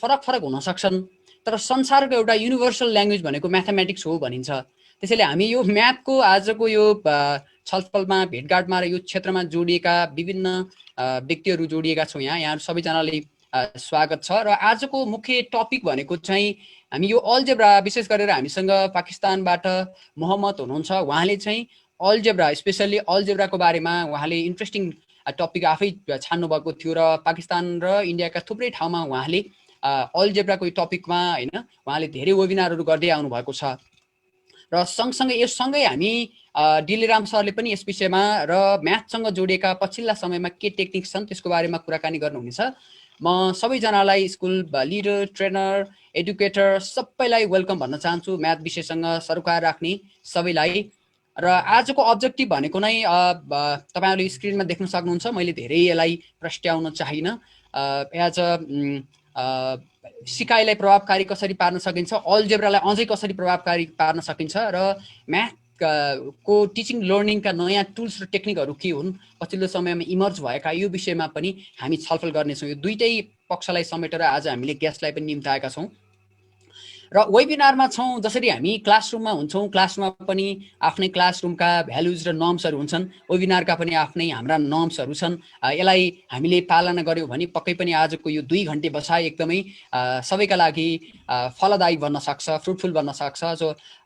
फरक फरक हुन सक्छन्, तर संसारको एउटा युनिभर्सल ल्याङ्ग्वेज भनेको म्याथमेटिक्स हो भनिन्छ। त्यसैले हामी यो म्याथको आजको यो छलफलमा, भेटघाटमा र यो क्षेत्रमा जोडिएका विभिन्न व्यक्तिहरू जोडिएका छौँ। यहाँहरू सबैजनाले स्वागत छ। र आजको मुख्य टपिक भनेको चाहिँ हामी यो अल्जेब्रा, विशेष गरेर हामीसँग पाकिस्तानबाट मोहम्मद हुनुहुन्छ। उहाँले चाहिँ अल्जेब्रा, स्पेसल्ली अल्जेब्राको बारेमा उहाँले इन्ट्रेस्टिङ टपिक आफै छान्नु भएको थियो र पाकिस्तान र इन्डियाका थुप्रै ठाउँमा उहाँले अल्जेब्राको टपिकमा हैन उहाँले धेरै वेबिनारहरू गर्दै आउनु भएको छ। र सँगसँगै यससँगै हामी डिलिराम सरले पनि यस विषयमा र म्याथसँग जोडिएका पछिल्ला समयमा के टेक्निक्स छन् त्यसको बारेमा कुराकानी गर्नुहुनेछ। म सबैजनालाई स्कुल लिडर, ट्रेनर, एडुकेटर सबैलाई वेलकम भन्न चाहन्छु, म्याथ विषयसँग सरोकार राख्ने सबैलाई। र आजको अब्जेक्टिभ भनेको नै तपाईँहरूले स्क्रिनमा देख्न सक्नुहुन्छ। मैले धेरै यसलाई प्रस्ट्याउन चाहिनँ। एज अ सिकाइलाई प्रभावकारी कसरी पार्न सकिन्छ, अल्जेब्रालाई अझै कसरी प्रभावकारी पार्न सकिन्छ र म्याथ को टिचिङ लर्निङका नयाँ टुल्स र टेक्निकहरू के हुन्, पछिल्लो समयमा इमर्ज भएका, यो विषयमा पनि हामी छलफल गर्नेछौँ। यो दुईटै पक्षलाई समेटेर आज हामीले गेस्टलाई पनि निम्ताएका छौँ र वेबिनारमा छौँ। जसरी हामी क्लासरुममा हुन्छौँ, क्लासमा पनि आफ्नै क्लासरुमका भ्यालुज र नर्म्सहरू हुन्छन्, वेबिनारका पनि आफ्नै हाम्रा नर्म्सहरू छन्। यसलाई हामीले पालना गऱ्यौँ भने पक्कै पनि आजको यो 2 घन्टे बसाइ एकदमै सबैका लागि फलदायी बन्न सक्छ, फ्रुटफुल बन्न सक्छ।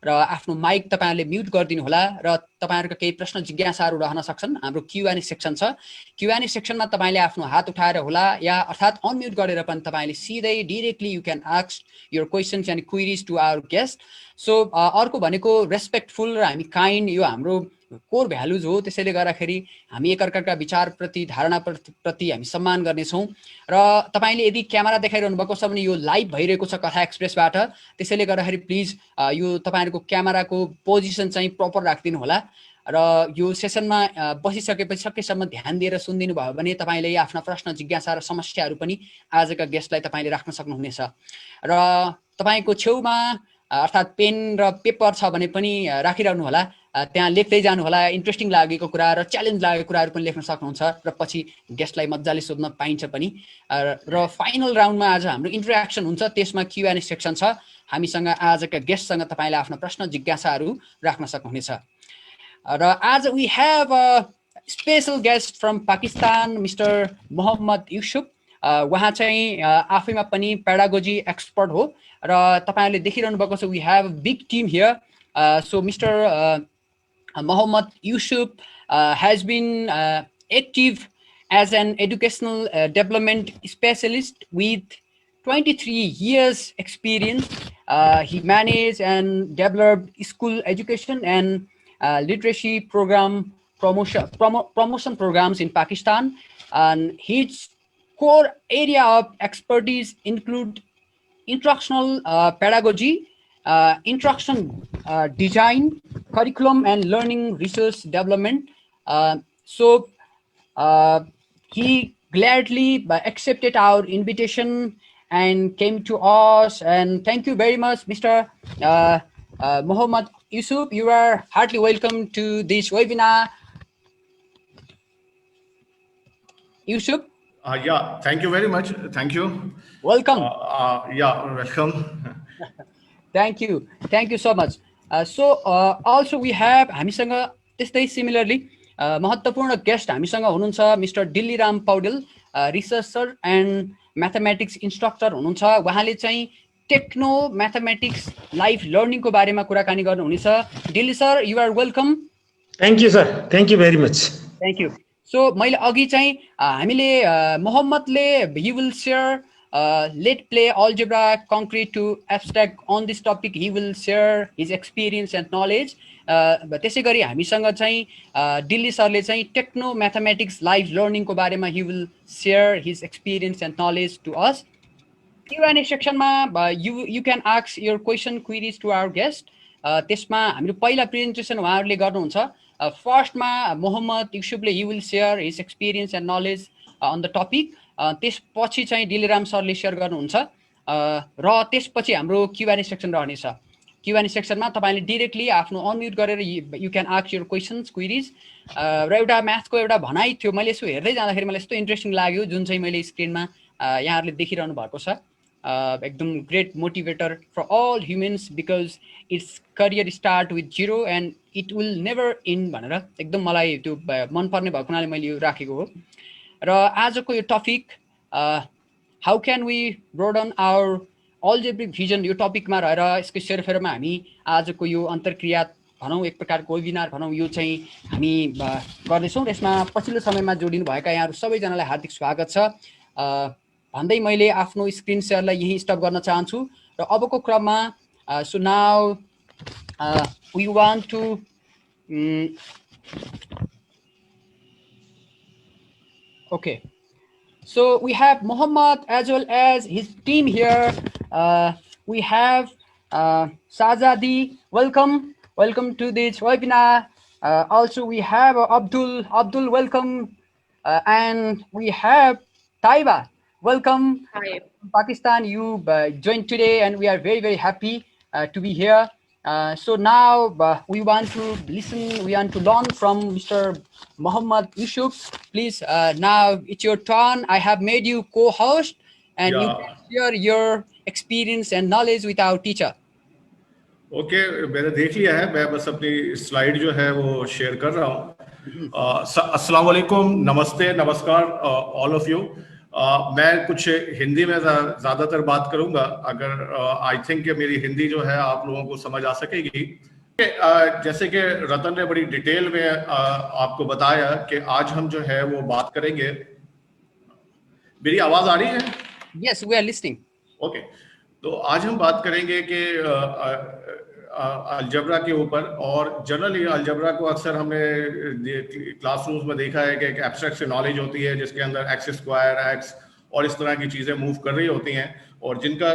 र आफ्नो माइक तपाईँहरूले म्युट गरिदिनु होला र तपाईँहरूका केही प्रश्न जिज्ञासाहरू रहन सक्छन्। हाम्रो Q&A सेक्सन छ। Q&A सेक्सनमा तपाईँले आफ्नो हात उठाएर होला या अर्थात् अनम्युट गरेर पनि तपाईँले सिधै directly you can ask your questions and queries to our guest. So अर्को भनेको रेस्पेक्टफुल र हामी काइन्ड, यो हाम्रो कोर भ्यालुज हो। त्यसैले गर्दाखेरि हामी एकअर्काका विचारप्रति, धारणाप्रति हामी सम्मान गर्नेछौँ। र तपाईँले यदि क्यामेरा देखाइरहनु भएको छ भने यो लाइभ भइरहेको छ कथा एक्सप्रेसबाट, त्यसैले गर्दाखेरि प्लिज यो तपाईँहरूको क्यामेराको पोजिसन चाहिँ प्रपर राखिदिनु होला। र यो सेसनमा बसिसकेपछि सकेसम्म ध्यान दिएर सुनिदिनु भयो भने तपाईँले आफ्ना प्रश्न, जिज्ञासा र समस्याहरू पनि आजका गेस्टलाई तपाईँले राख्न सक्नुहुनेछ। र तपाईँको छेउमा अर्थात् पेन र पेपर छ भने पनि राखिरहनु होला, त्यहाँ लेख्दै जानु होला। इन्ट्रेस्टिङ लागेको कुरा र च्यालेन्ज लागेको कुराहरू पनि लेख्न सक्नुहुन्छ र पछि गेस्टलाई मजाले सोध्न पाइन्छ पनि। र फाइनल राउन्डमा आज हाम्रो इन्टरेक्सन हुन्छ, त्यसमा Q&A सेक्सन छ। हामीसँग आजका गेस्टसँग तपाईँले आफ्नो प्रश्न, जिज्ञासाहरू राख्न सक्नुहुनेछ। र आज we have a special guest from Pakistan, mister Mohammad Yusuf. उहाँ चाहिँ आफैमा पनि पेडागोजी एक्सपर्ट हो र तपाईँहरूले देखिरहनु भएको छ we have a big team here. So mister Mohammad Yusuf has been active as an educational development specialist with 23 years experience. He managed and developed school education and literacy program promotion programs in Pakistan. And his core area of expertise include instructional pedagogy, instruction design, curriculum and learning resource development. So he gladly accepted our invitation and came to us. And thank you very much, Mr. Mohammad Yusuf. You are heartily welcome to this webinar. Yusuf? Yeah, thank you very much. Thank you. Welcome. Yeah, welcome. Thank you. Thank you so much. Also we have हामीसँग त्यस्तै similarly महत्त्वपूर्ण guest हामीसँग हुनुहुन्छ mister Dilliram Paudel, researcher end mathematics instructor हुनुहुन्छ। उहाँले चाहिँ techno mathematics life लर्निङको बारेमा कुराकानी गर्नुहुनेछ। Dilli sir, you are welcome. Thank you sir, thank you very much. Thank you. So मैले अघि चाहिँ हामीले मोहम्मदले he will share let play algebra concrete to abstract on this topic. He will share his experience and knowledge. त्यसै गरी हामीसँग चाहिँ डिल्ली सरले चाहिँ टेक्नो म्याथमेटिक्स लाइफ लर्निङको बारेमा he will share his experience and knowledge to us. Q&A सेक्सनमा you can ask your question, queries to our guest. त्यसमा हाम्रो पहिला प्रेजेन्टेसन उहाँहरूले गर्नुहुन्छ। फर्स्टमा Mohammad युसुफले he will share his experience and knowledge on the topic. त्यसपछि चाहिँ डिलिराम सरले सेयर गर्नुहुन्छ र त्यसपछि हाम्रो Q&A सेक्सन रहनेछ। Q&A सेक्सनमा तपाईँले डिरेक्टली आफ्नो अनम्युट गरेर you can ask your questions, queries. र एउटा म्याथको एउटा भनाइ थियो, मैले यसो हेर्दै जाँदाखेरि मलाई यस्तो इन्ट्रेस्टिङ लाग्यो जुन चाहिँ मैले स्क्रिनमा यहाँहरूले देखिरहनु भएको छ। एकदम great motivator for all humans because it's career start with zero and it will never end भनेर एकदम मलाई त्यो मनपर्ने भएको हुनाले मैले यो राखेको हो। र आजको यो topic how can we broaden our algebraic vision, यो टपिकमा रहेर यसको सेरोफेरोमा हामी आजको यो अन्तर्क्रिया भनौँ, एक प्रकारको वेबिनार भनौँ, यो चाहिँ हामी गर्दैछौँ। यसमा पछिल्लो समयमा जोडिनु भएका यहाँहरू सबैजनालाई हार्दिक स्वागत छ भन्दै मैले आफ्नो स्क्रिन सेयरलाई यही स्टप गर्न चाहन्छु। र अबको क्रममा so now we want to okay, so we have Muhammad as well as his team here. We have Sajadi, welcome to this webinar. Also we have Abdul, welcome, and we have Taiba, welcome. Hi. Pakistan, you joined today, and we are very happy to be here. So now we want to listen, we want to learn from Mr. Muhammad Yusuf. Please, now it's your turn. I have made you co-host, and you can share your experience and knowledge with our teacher. Okay, मैंने देख लिया है, मैं बस अपनी slide जो है वो शेयर कर रहा हूँ। अस्सलाम वालेकुम, नमस्ते, नमस्कार ऑल ऑफ यू। मैं कुछ हिंदी में ज़्यादातर बात करूंगा, अगर आई थिंक मेरी हिंदी जो है आप लोगों को समझ आ सकेगी। जैसे कि रतन ने बड़ी डिटेल में आपको बताया कि आज हम जो है वो बात करेंगे। मेरी आवाज़ आ रही है? Yes, we are listening. Okay, तो आज हम बात करेंगे कि अलजबरा के ऊपर, और जनरली अलजबरा को अक्सर हमने क्लासरूम्स में देखा है कि एक एब्स्ट्रैक्ट से नॉलेज होती है जिसके अंदर एक्स स्क्वायर, एक्स और इस तरह की चीज़ें मूव कर रही होती हैं, और जिनका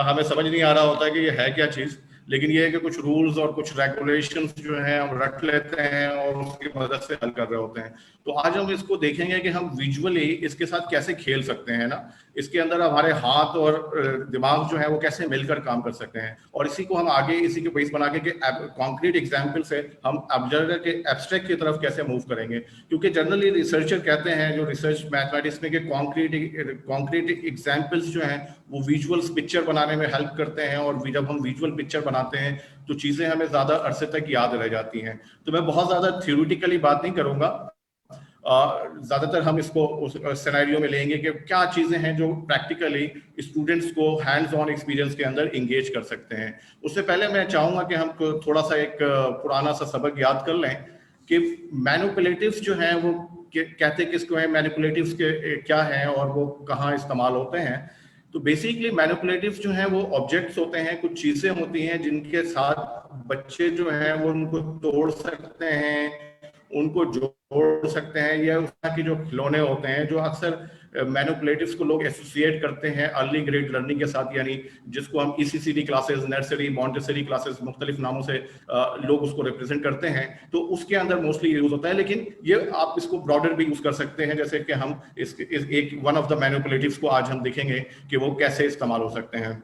हमें समझ नहीं आ रहा होता है कि ये है क्या चीज़। लेकिन ये है कि कुछ रूल्स और कुछ रेगुलेशंस जो हैं हम रट लेते हैं और उसकी मदद से हल कर रहे होते हैं। तो आज हम इसको देखेंगे कि हम विजुअली इसके साथ कैसे खेल सकते हैं ना, इसके अंदर हमारे हाथ और दिमाग जो है वो कैसे मिलकर काम कर सकते हैं, और इसी को हम आगे इसी के बेस बना के कॉन्क्रीट एग्जाम्पल से हम ऑब्जर्वर के एब्स्ट्रैक्ट की तरफ कैसे मूव करेंगे। क्योंकि जनरली रिसर्चर कहते हैं, जो रिसर्च मैथमेटिक्स में, कि कॉन्क्रीट एग्जाम्पल्स जो हैं वो विजुअल्स पिक्चर बनाने में हेल्प करते हैं, और जब हम विजुअल पिक्चर बनाते हैं तो चीज़ें हमें ज़्यादा अरसे तक याद रह जाती हैं। तो मैं बहुत ज़्यादा थ्योरेटिकली बात नहीं करूँगा, ज़्यादातर हम इसको उस सिनेरियो में लेंगे कि क्या चीज़ें हैं जो प्रैक्टिकली स्टूडेंट्स को हैंड्स ऑन एक्सपीरियंस के अंदर इंगेज कर सकते हैं। उससे पहले मैं चाहूँगा कि हम थोड़ा सा एक पुराना सा सबक याद कर लें कि मैनिपुलेटिव्स जो हैं वो कहते किसको हैं, मैनिपुलेटिव्स के क्या हैं और वो कहाँ इस्तेमाल होते हैं। तो बेसिकली मैनिपुलेटिव्स जो हैं वो ऑब्जेक्ट्स होते हैं, कुछ चीज़ें होती हैं जिनके साथ बच्चे जो हैं वो उनको तोड़ सकते हैं, उनको जोड़ सकते हैं, या उस तरह के जो खिलौने होते हैं जो अक्सर मैनिपुलेटिव्स को लोग एसोसिएट करते हैं अर्ली ग्रेड लर्निंग के साथ, यानी जिसको हम ECCD classes, nursery, Montessori classes, मुख्तलिफ नामों से लोग उसको रिप्रेजेंट करते हैं। तो उसके अंदर मोस्टली यूज होता है, लेकिन ये आप इसको ब्रॉडर भी यूज कर सकते हैं, जैसे कि हम एक वन ऑफ द मैनिपुलेटिव्स को आज हम देखेंगे कि वो कैसे इस्तेमाल हो सकते हैं।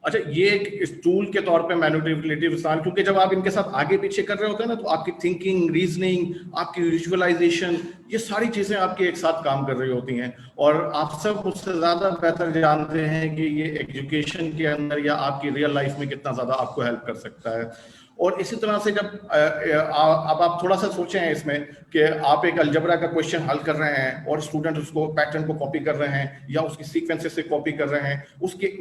अच्छा, ये एक टूल के तौर पे मैनिपुलेटिव स्थान, क्योंकि जब आप इनके साथ आगे पीछे कर रहे होते हैं ना, तो आपकी थिंकिंग, रीजनिंग, आपकी विजुअलाइजेशन, ये सारी चीजें आपकी एक साथ काम कर रही होती हैं। और आप सब मुझसे ज्यादा बेहतर जानते हैं कि ये एजुकेशन के अंदर या आपकी रियल लाइफ में कितना ज्यादा आपको हेल्प कर सकता है। और इसी तरह से जब अब आप थोड़ा सा सोचें इसमें कि आप एक अलजबरा का क्वेश्चन हल कर रहे हैं और स्टूडेंट उसको पैटर्न को कॉपी कर रहे हैं या उसकी सीक्वेंसेस से कॉपी कर रहे हैं,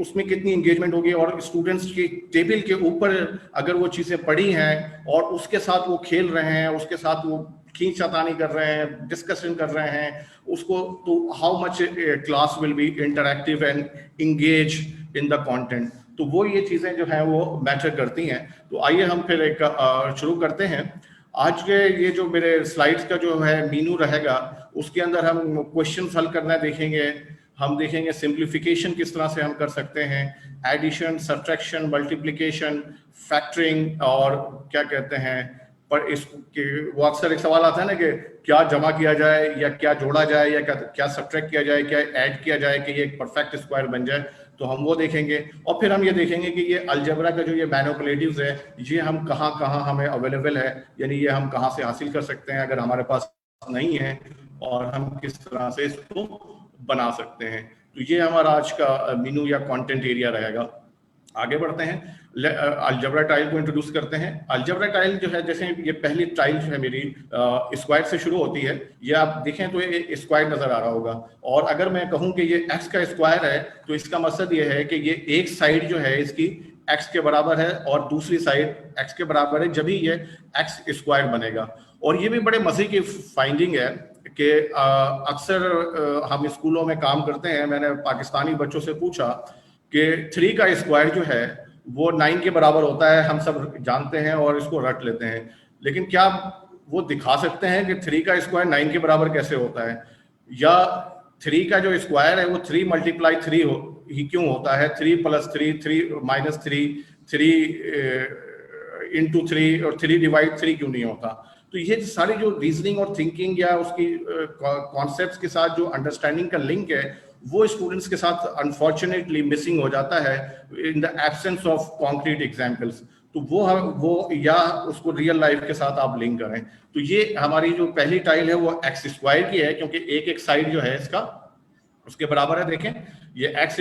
उसमें कितनी एंगेजमेंट होगी, और स्टूडेंट्स की टेबल के ऊपर अगर वो चीज़ें पड़ी हैं और उसके साथ वो खेल रहे हैं, उसके साथ वो खींचातानी कर रहे हैं, डिस्कशन कर रहे हैं उसको, तो how much class will be interactive and engage in the content. तो वो ये चीज़ें जो हैं वो मैटर करती हैं। तो आइए हम फिर एक शुरू करते हैं। आज के ये जो मेरे स्लाइड्स का जो है मीनू रहेगा, उसके अंदर हम क्वेश्चंस हल करना देखेंगे, हम देखेंगे सिंप्लीफिकेशन किस तरह से हम कर सकते हैं, एडिशन, सब्ट्रैक्शन, मल्टीप्लिकेशन, फैक्टरिंग, और क्या कहते हैं, पर इसके वो अक्सर एक सवाल आता है ना कि क्या जमा किया जाए या क्या जोड़ा जाए या क्या सब्ट्रैक्ट किया जाए, क्या ऐड किया जाए कि ये एक परफेक्ट स्क्वायर बन जाए। तो हम वो देखेंगे, और फिर हम ये देखेंगे कि ये अलजबरा का जो ये मैनिपुलेटिव्स है, ये हम कहाँ हमें अवेलेबल है, यानी ये हम कहाँ से हासिल कर सकते हैं अगर हमारे पास नहीं है, और हम किस तरह से इसको बना सकते हैं। तो ये हमारा आज का मेनू या कंटेंट एरिया रहेगा। आगे बढ़ते हैं, अलजेब्रा टाइल को इंट्रोड्यूस करते हैं। अलजेब्रा टाइल जो है, जैसे ये पहली टाइल जो है मेरी स्क्वायर से शुरू होती है, ये आप देखें तो ये स्क्वायर नजर आ रहा होगा, और अगर मैं कहूं कि ये एक्स का स्क्वायर है तो इसका मतलब ये है कि ये एक साइड जो है इसकी एक्स के बराबर है और दूसरी साइड एक्स के बराबर है, जब ही ये एक्स स्क्वायर बनेगा। और ये भी बड़े मजे की फाइंडिंग है कि अक्सर हम स्कूलों में काम करते हैं, मैंने पाकिस्तानी बच्चों से पूछा कि 3 का स्क्वायर जो है वो 9 के बराबर होता है, हम सब जानते हैं और इसको रट लेते हैं, लेकिन क्या वो दिखा सकते हैं कि 3 का स्क्वायर 9 के बराबर कैसे होता है, या 3 का जो स्क्वायर है वो 3 मल्टीप्लाई 3 ही क्यों होता है, 3 + 3, 3 - 3, 3 × 3 और 3 / 3 क्यों नहीं होता। तो ये सारी जो रीजनिंग और थिंकिंग या उसकी कॉन्सेप्ट्स के साथ जो अंडरस्टैंडिंग का लिंक है वो स्टूडेंट्स के साथ अनफॉर्चुनेटली मिसिंग हो जाता है in the absence of concrete examples. तो वो या उसको रियल लाइफ के साथ आप लिंक करें। तो ये हमारी जो पहली टाइल है वो एक्स स्क्वायर की है, क्योंकि एक साइड जो है इसका उसके बराबर है। देखें ये x ×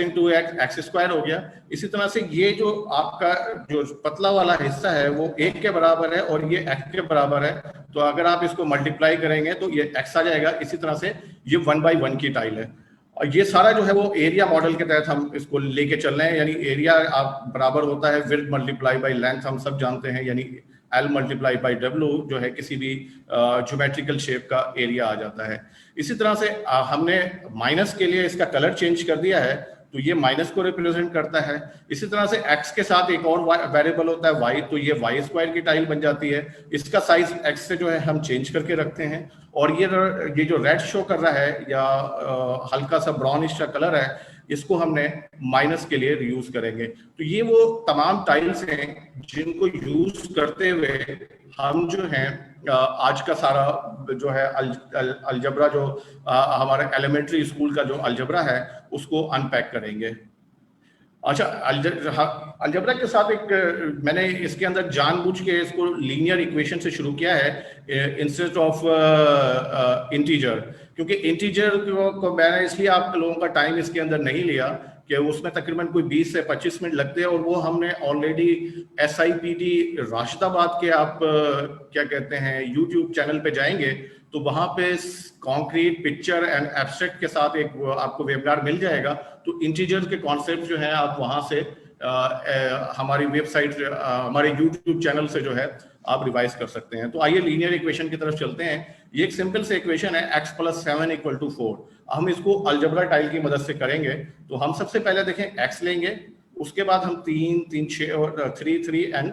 x स्क्वायर हो गया। इसी तरह से ये जो आपका जो पतला वाला हिस्सा है वो 1 के बराबर है और ये x के बराबर है, तो अगर आप इसको मल्टीप्लाई करेंगे तो ये x आ जाएगा। इसी तरह से ये 1/1 की टाइल है, और ये सारा जो है वो एरिया मॉडल के तहत हम इसको लेके चल रहे हैं, यानी एरिया आप बराबर होता है विड्थ मल्टीप्लाई बाय लेंथ, हम सब जानते हैं, यानी L × W जो है किसी भी ज्योमेट्रिकल शेप का एरिया आ जाता है। इसी तरह से हमने माइनस के लिए इसका कलर चेंज कर दिया है, तो ये माइनस को रिप्रेजेंट करता है। इसी तरह से x के साथ एक और वेरिएबल होता है y, तो ये y स्क्वायर की टाइल बन जाती है। इसका साइज x से जो है हम चेंज करके रखते हैं, और ये जो रेड शो कर रहा है या हल्का सा ब्राउनिश का कलर है, इसको हमने माइनस के लिए यूज करेंगे। तो ये वो तमाम टाइल्स हैं जिनको यूज करते हुए हम जो है आज का सारा जो है अलजबरा जो हमारे एलिमेंट्री स्कूल का जो अलजबरा है उसको अनपैक करेंगे। अच्छा, अलजबरा के साथ एक मैंने इसके अंदर जानबूझ के इसको लीनियर इक्वेशन से शुरू किया है इंस्टेड ऑफ इंटीजर, क्योंकि इंटीजर को मैंने इसलिए आप लोगों का टाइम इसके अंदर नहीं लिया कि उसमें तकरीबन कोई 20 से 25 मिनट लगते हैं, और वो हमने ऑलरेडी SIPD राशिदाबाद के आप क्या कहते हैं यूट्यूब चैनल पे जाएंगे तो वहां पे कॉन्क्रीट पिक्चर एंड एब्स्ट्रैक्ट के साथ एक आपको वेबिनार मिल जाएगा। तो इंटीजर के कॉन्सेप्ट जो है आप वहां से हमारी वेबसाइट हमारे यूट्यूब चैनल से जो है आप रिवाइज कर सकते हैं। तो आइए लीनियर इक्वेशन की तरफ चलते हैं। ये एक सिंपल से इक्वेशन है x + 7 = 4। हम इसको अलजबरा टाइल की मदद से करेंगे। तो हम सबसे पहले देखें x लेंगे, उसके बाद हम 3, 3, 6 और 3, 3 and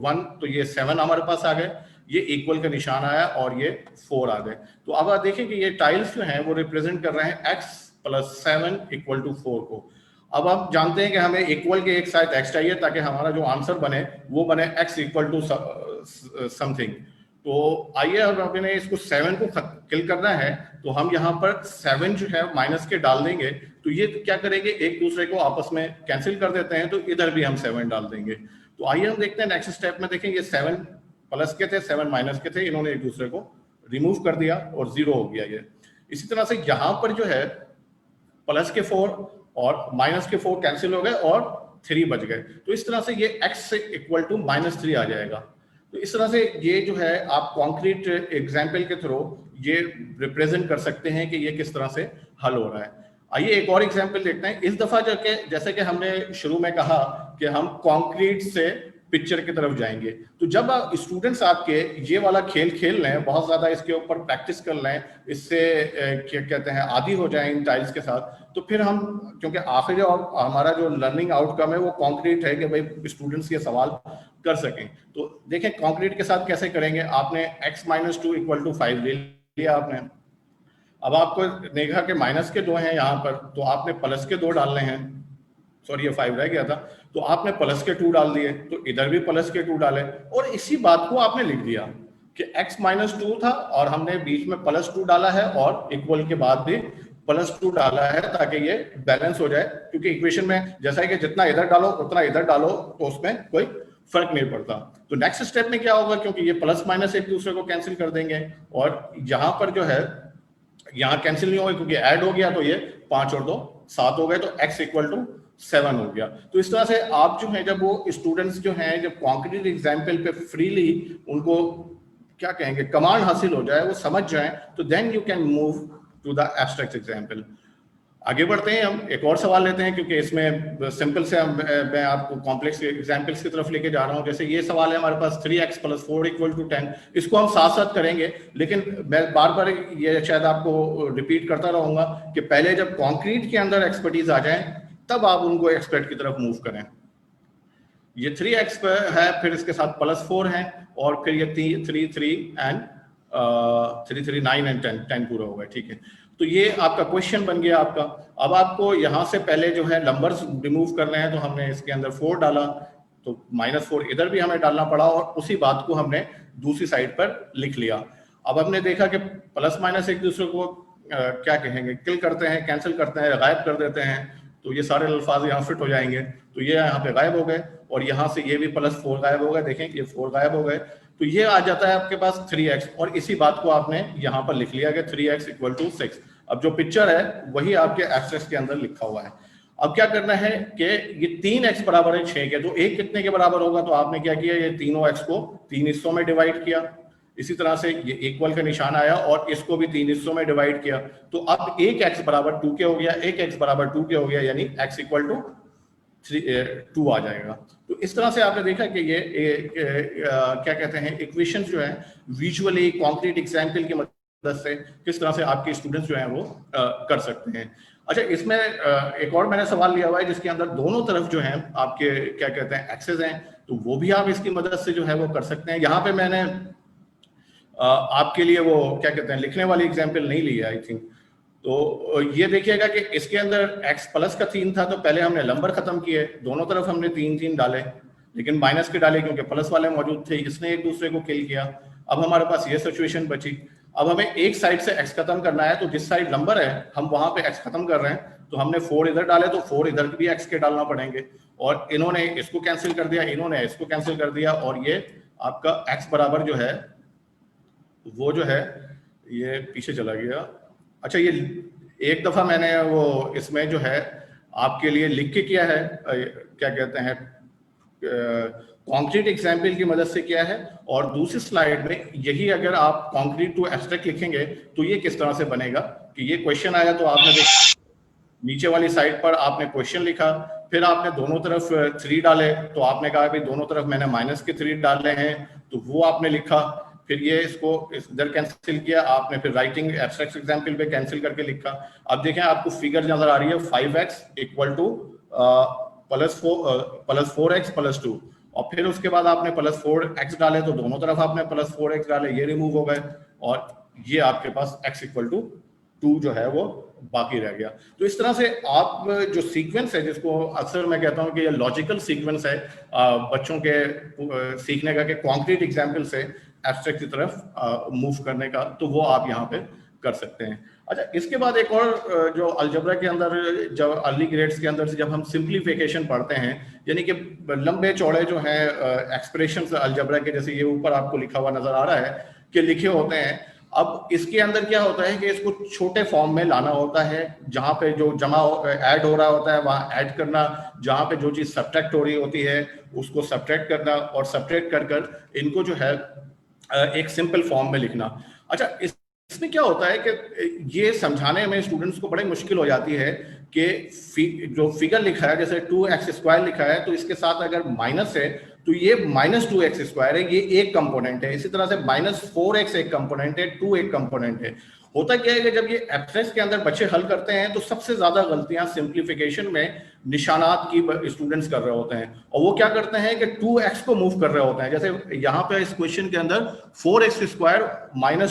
1, तो ये 7 हमारे पास आ गए, ये इक्वल का निशान आया और ये 4 आ गए। तो अब आप देखें कि ये टाइल्स जो हैं वो रिप्रेजेंट कर रहे हैं x + 7 = 4 को। अब आप जानते हैं कि हमें इक्वल के एक साइड x चाहिए ताकि हमारा जो आंसर बने वो बने x = समथिंग। तो आइए अब हमने इसको 7 को किल करना है, तो हम यहाँ पर 7 जो है माइनस के डाल देंगे। तो ये क्या करेंगे, एक दूसरे को आपस में कैंसिल कर देते हैं, तो इधर भी हम 7 डाल देंगे। तो आइए हम देखते हैं नेक्स्ट स्टेप में। देखें ये 7 प्लस के थे, 7 माइनस के थे, इन्होंने एक दूसरे को रिमूव कर दिया और 0 हो गया ये। इसी तरह से यहाँ पर जो है प्लस के 4 और माइनस के 4 कैंसिल हो गए और 3 बच गए। तो इस तरह से ये x = -3 आ जाएगा। तो इस तरह से ये जो है आप कॉन्क्रीट एग्जाम्पल के थ्रू ये रिप्रेजेंट कर सकते हैं कि ये किस तरह से हल हो रहा है। आइए एक और एग्जाम्पल देखते हैं। इस दफा जाके जैसे कि हमने शुरू में कहा कि हम कॉन्क्रीट से पिक्चर की तरफ जाएंगे, तो जब स्टूडेंट्स आपके ये वाला खेल खेल लें, बहुत ज्यादा इसके ऊपर प्रैक्टिस कर लें, इससे क्या कहते हैं आदी हो जाएं इन टाइल्स के साथ, तो फिर हम, क्योंकि आखिर और हमारा जो लर्निंग आउटकम है वो कॉन्क्रीट है कि भाई स्टूडेंट्स ये सवाल कर सकें। तो देखें कॉन्क्रीट के साथ कैसे करेंगे। आपने x - 2 = 5 ले लिया आपने। अब आपको देखा कि माइनस के 2 हैं यहाँ पर, तो आपने प्लस के 2 डालने हैं। सॉरी, ये 5 रह गया था, तो आपने प्लस के 2 डाल दिए, तो इधर भी प्लस के 2 डाले, और इसी बात को आपने लिख दिया कि x - 2 था और हमने बीच में +2 डाला है और इक्वल के बाद भी +2 डाला है ताकि ये बैलेंस हो जाए। क्योंकि इक्वेशन में जैसा है कि जितना इधर डालो उतना इधर डालो, तो उसमें कोई फर्क नहीं पड़ता। तो नेक्स्ट स्टेप में क्या होगा, क्योंकि ये प्लस माइनस एक दूसरे को कैंसिल कर देंगे, और यहाँ पर जो है यहाँ कैंसिल नहीं होगा क्योंकि ऐड हो गया, तो ये 5 और 2 7 हो गए, तो x इक्वल टू 7 हो गया। तो इस तरह से आप जो है, जब वो स्टूडेंट्स जो हैं, जब कॉन्क्रीट एग्जाम्पल पे फ्रीली उनको क्या कहेंगे कमांड हासिल हो जाए, वो समझ जाए, तो then you can move to the abstract example. आगे बढ़ते हैं, हम एक और सवाल लेते हैं, क्योंकि इसमें सिंपल से मैं आपको कॉम्प्लेक्स एग्जाम्पल्स की तरफ लेके जा रहा हूं। जैसे ये सवाल है हमारे पास 3x + 4 = 10, इसको हम साथ साथ करेंगे, लेकिन मैं बार बार ये शायद आपको रिपीट करता रहूंगा कि पहले जब कॉन्क्रीट के अंदर एक्सपर्टीज आ जाए तब आप उनको एक्सपेक्ट की तरफ मूव करें। ये 3x है, फिर इसके साथ +4 है, और फिर ये 3 3 एंड 3 3 9 एंड 10 पूरा होगा, ठीक है। तो ये आपका क्वेश्चन बन गया आपका। अब आपको यहाँ से पहले जो है नंबर्स रिमूव करने हैं, तो हमने इसके अंदर 4 डाला, तो -4 इधर भी हमें डालना पड़ा, और उसी बात को हमने दूसरी साइड पर लिख लिया। अब हमने देखा कि प्लस माइनस एक दूसरे को क्या कहेंगे, किल करते हैं, कैंसिल करते हैं, गायब कर देते हैं, तो ये सारे अल्फाज यहाँ फिट हो जाएंगे। तो ये यहाँ पे गायब हो गए, और यहाँ से ये भी +4 गायब हो गए, देखें ये 4 गायब हो गए, तो ये आ जाता है आपके पास 3x, और इसी बात को आपने यहाँ पर लिख लिया कि 3x = 6। अब जो पिक्चर है वही आपके एब्स्ट्रैक्ट के अंदर लिखा हुआ है। अब क्या करना है कि ये 3x बराबर है 6 के, तो एक कितने के बराबर होगा, तो आपने क्या किया, ये तीनों x को 3 हिस्सों में डिवाइड किया। इसी तरह से ये इक्वल का निशान आया, और इसको भी 3 हिस्सों में डिवाइड किया, तो अब एक x बराबर 2 के हो गया, एक x बराबर 2 के हो गया, यानी x = 2 आ जाएगा। तो इस तरह से आपने देखा कि ये क्या कहते हैं, इक्वेशंस जो है विजुअली कॉन्क्रीट एग्जाम्पल की मदद से किस तरह से आपके स्टूडेंट्स जो हैं वो कर सकते हैं। अच्छा, इसमें एक और मैंने सवाल लिया हुआ है जिसके अंदर दोनों तरफ जो है आपके क्या कहते हैं एक्सेस हैं, तो वो भी आप इसकी मदद से जो है वो कर सकते हैं। यहाँ पे मैंने आपके लिए वो क्या कहते हैं लिखने वाली एग्जाम्पल नहीं ली है आई थिंक। तो ये देखिएगा कि इसके अंदर x प्लस का 3 था, तो पहले हमने नंबर खत्म किए, दोनों तरफ हमने 3 3 डाले, लेकिन माइनस के डाले क्योंकि प्लस वाले मौजूद थे, इसने एक दूसरे को किल किया। अब हमारे पास ये सिचुएशन बची। अब हमें एक साइड से x खत्म करना है, तो जिस साइड नंबर है हम वहां पे x खत्म कर रहे हैं, तो हमने 4 इधर डाले, तो 4 इधर भी x के डालना पड़ेंगे, और इन्होंने इसको कैंसिल कर दिया, इन्होंने इसको कैंसिल कर दिया, और ये आपका x बराबर जो है वो जो है ये पीछे चला गया। अच्छा, ये एक दफा मैंने वो इसमें जो है आपके लिए लिख के किया है, क्या कहते हैं कॉन्क्रीट एग्जाम्पल की मदद से किया है, और दूसरी स्लाइड में यही अगर आप कॉन्क्रीट टू एब्स्ट्रैक्ट लिखेंगे तो ये किस तरह से बनेगा कि ये क्वेश्चन आया, तो आपने नीचे वाली साइड पर आपने क्वेश्चन लिखा, फिर आपने दोनों तरफ 3 डाले, तो आपने कहा भाई दोनों तरफ मैंने -3 डालने हैं, तो वो आपने लिखा, फिर ये इसको इधर कैंसिल किया आपने, फिर राइटिंग एब्स्ट्रैक्ट एग्जाम्पल पे कैंसिल करके लिखा। अब देखें आपको फिगर नजर आ रही है 5x = +4x + 2, और फिर उसके बाद आपने +4x डाले, तो दोनों तरफ आपने +4x डाले, ये रिमूव हो गए, और ये आपके पास x = 2 जो है वो बाकी रह गया। तो इस तरह से आप जो सीक्वेंस है, जिसको अक्सर मैं कहता हूं कि ये लॉजिकल सीक्वेंस है बच्चों के सीखने का, कि कॉन्क्रीट एग्जाम्पल से एब्स्ट्रैक्ट की तरफ मूव करने का, तो वो आप यहाँ पे कर सकते हैं। अच्छा, इसके बाद एक और जो अलजबरा के अंदर, जब अर्ली ग्रेड्स के अंदर से जब हम सिंप्लीफिकेशन पढ़ते हैं, यानी कि लंबे चौड़े जो हैं एक्सप्रेशंस अलजबरा के, जैसे ये ऊपर आपको लिखा हुआ नजर आ रहा है कि लिखे होते हैं, अब इसके अंदर क्या होता है कि इसको छोटे फॉर्म में लाना होता है, जहां पे जो जमा ऐड हो रहा होता है वहां ऐड करना, जहां पे जो चीज सब्ट्रैक्ट हो रही होती है उसको सब्ट्रैक्ट करना, और सब्ट्रैक्ट कर कर इनको जो है एक सिंपल फॉर्म में लिखना। अच्छा, इसमें क्या होता है कि ये समझाने में स्टूडेंट्स को बड़ी मुश्किल हो जाती है कि जो फिगर लिखा है, जैसे 2x² लिखा है, तो इसके साथ अगर माइनस है तो ये -2x² है, ये एक कंपोनेंट है। इसी तरह से -4x एक कंपोनेंट है, 2 एक कंपोनेंट है। होता क्या है कि जब ये एब्स्ट्रैक्ट के अंदर बच्चे हल करते हैं तो सबसे ज्यादा गलतियां सिंप्लीफिकेशन में निशानात की स्टूडेंट्स कर रहे होते हैं, और वो क्या करते हैं कि 2x को मूव कर रहे होते हैं। जैसे यहाँ पे इस क्वेश्चन के अंदर 4x²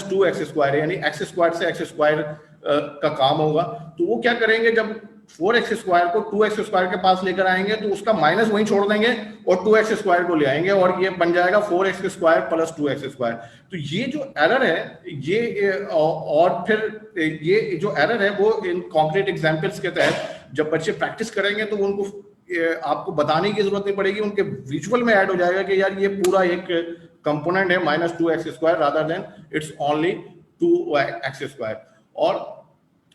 - 2x², यानी x² से x² का काम होगा, तो वो क्या करेंगे, जब 4x² को 2x² के पास लेकर आएंगे तो उसका माइनस वहीं छोड़ देंगे और 2x² को ले आएंगे, और ये बन जाएगा 4x² + 2x²। तो ये जो एरर है ये, और फिर ये जो एरर है वो इन कॉन्क्रीट एग्जाम्पल्स के तहत जब बच्चे प्रैक्टिस करेंगे तो उनको आपको बताने की जरूरत नहीं पड़ेगी, उनके विजुअल में ऐड हो जाएगा कि यार ये पूरा एक कंपोनेंट है -2x² rather than it's only 2x²। और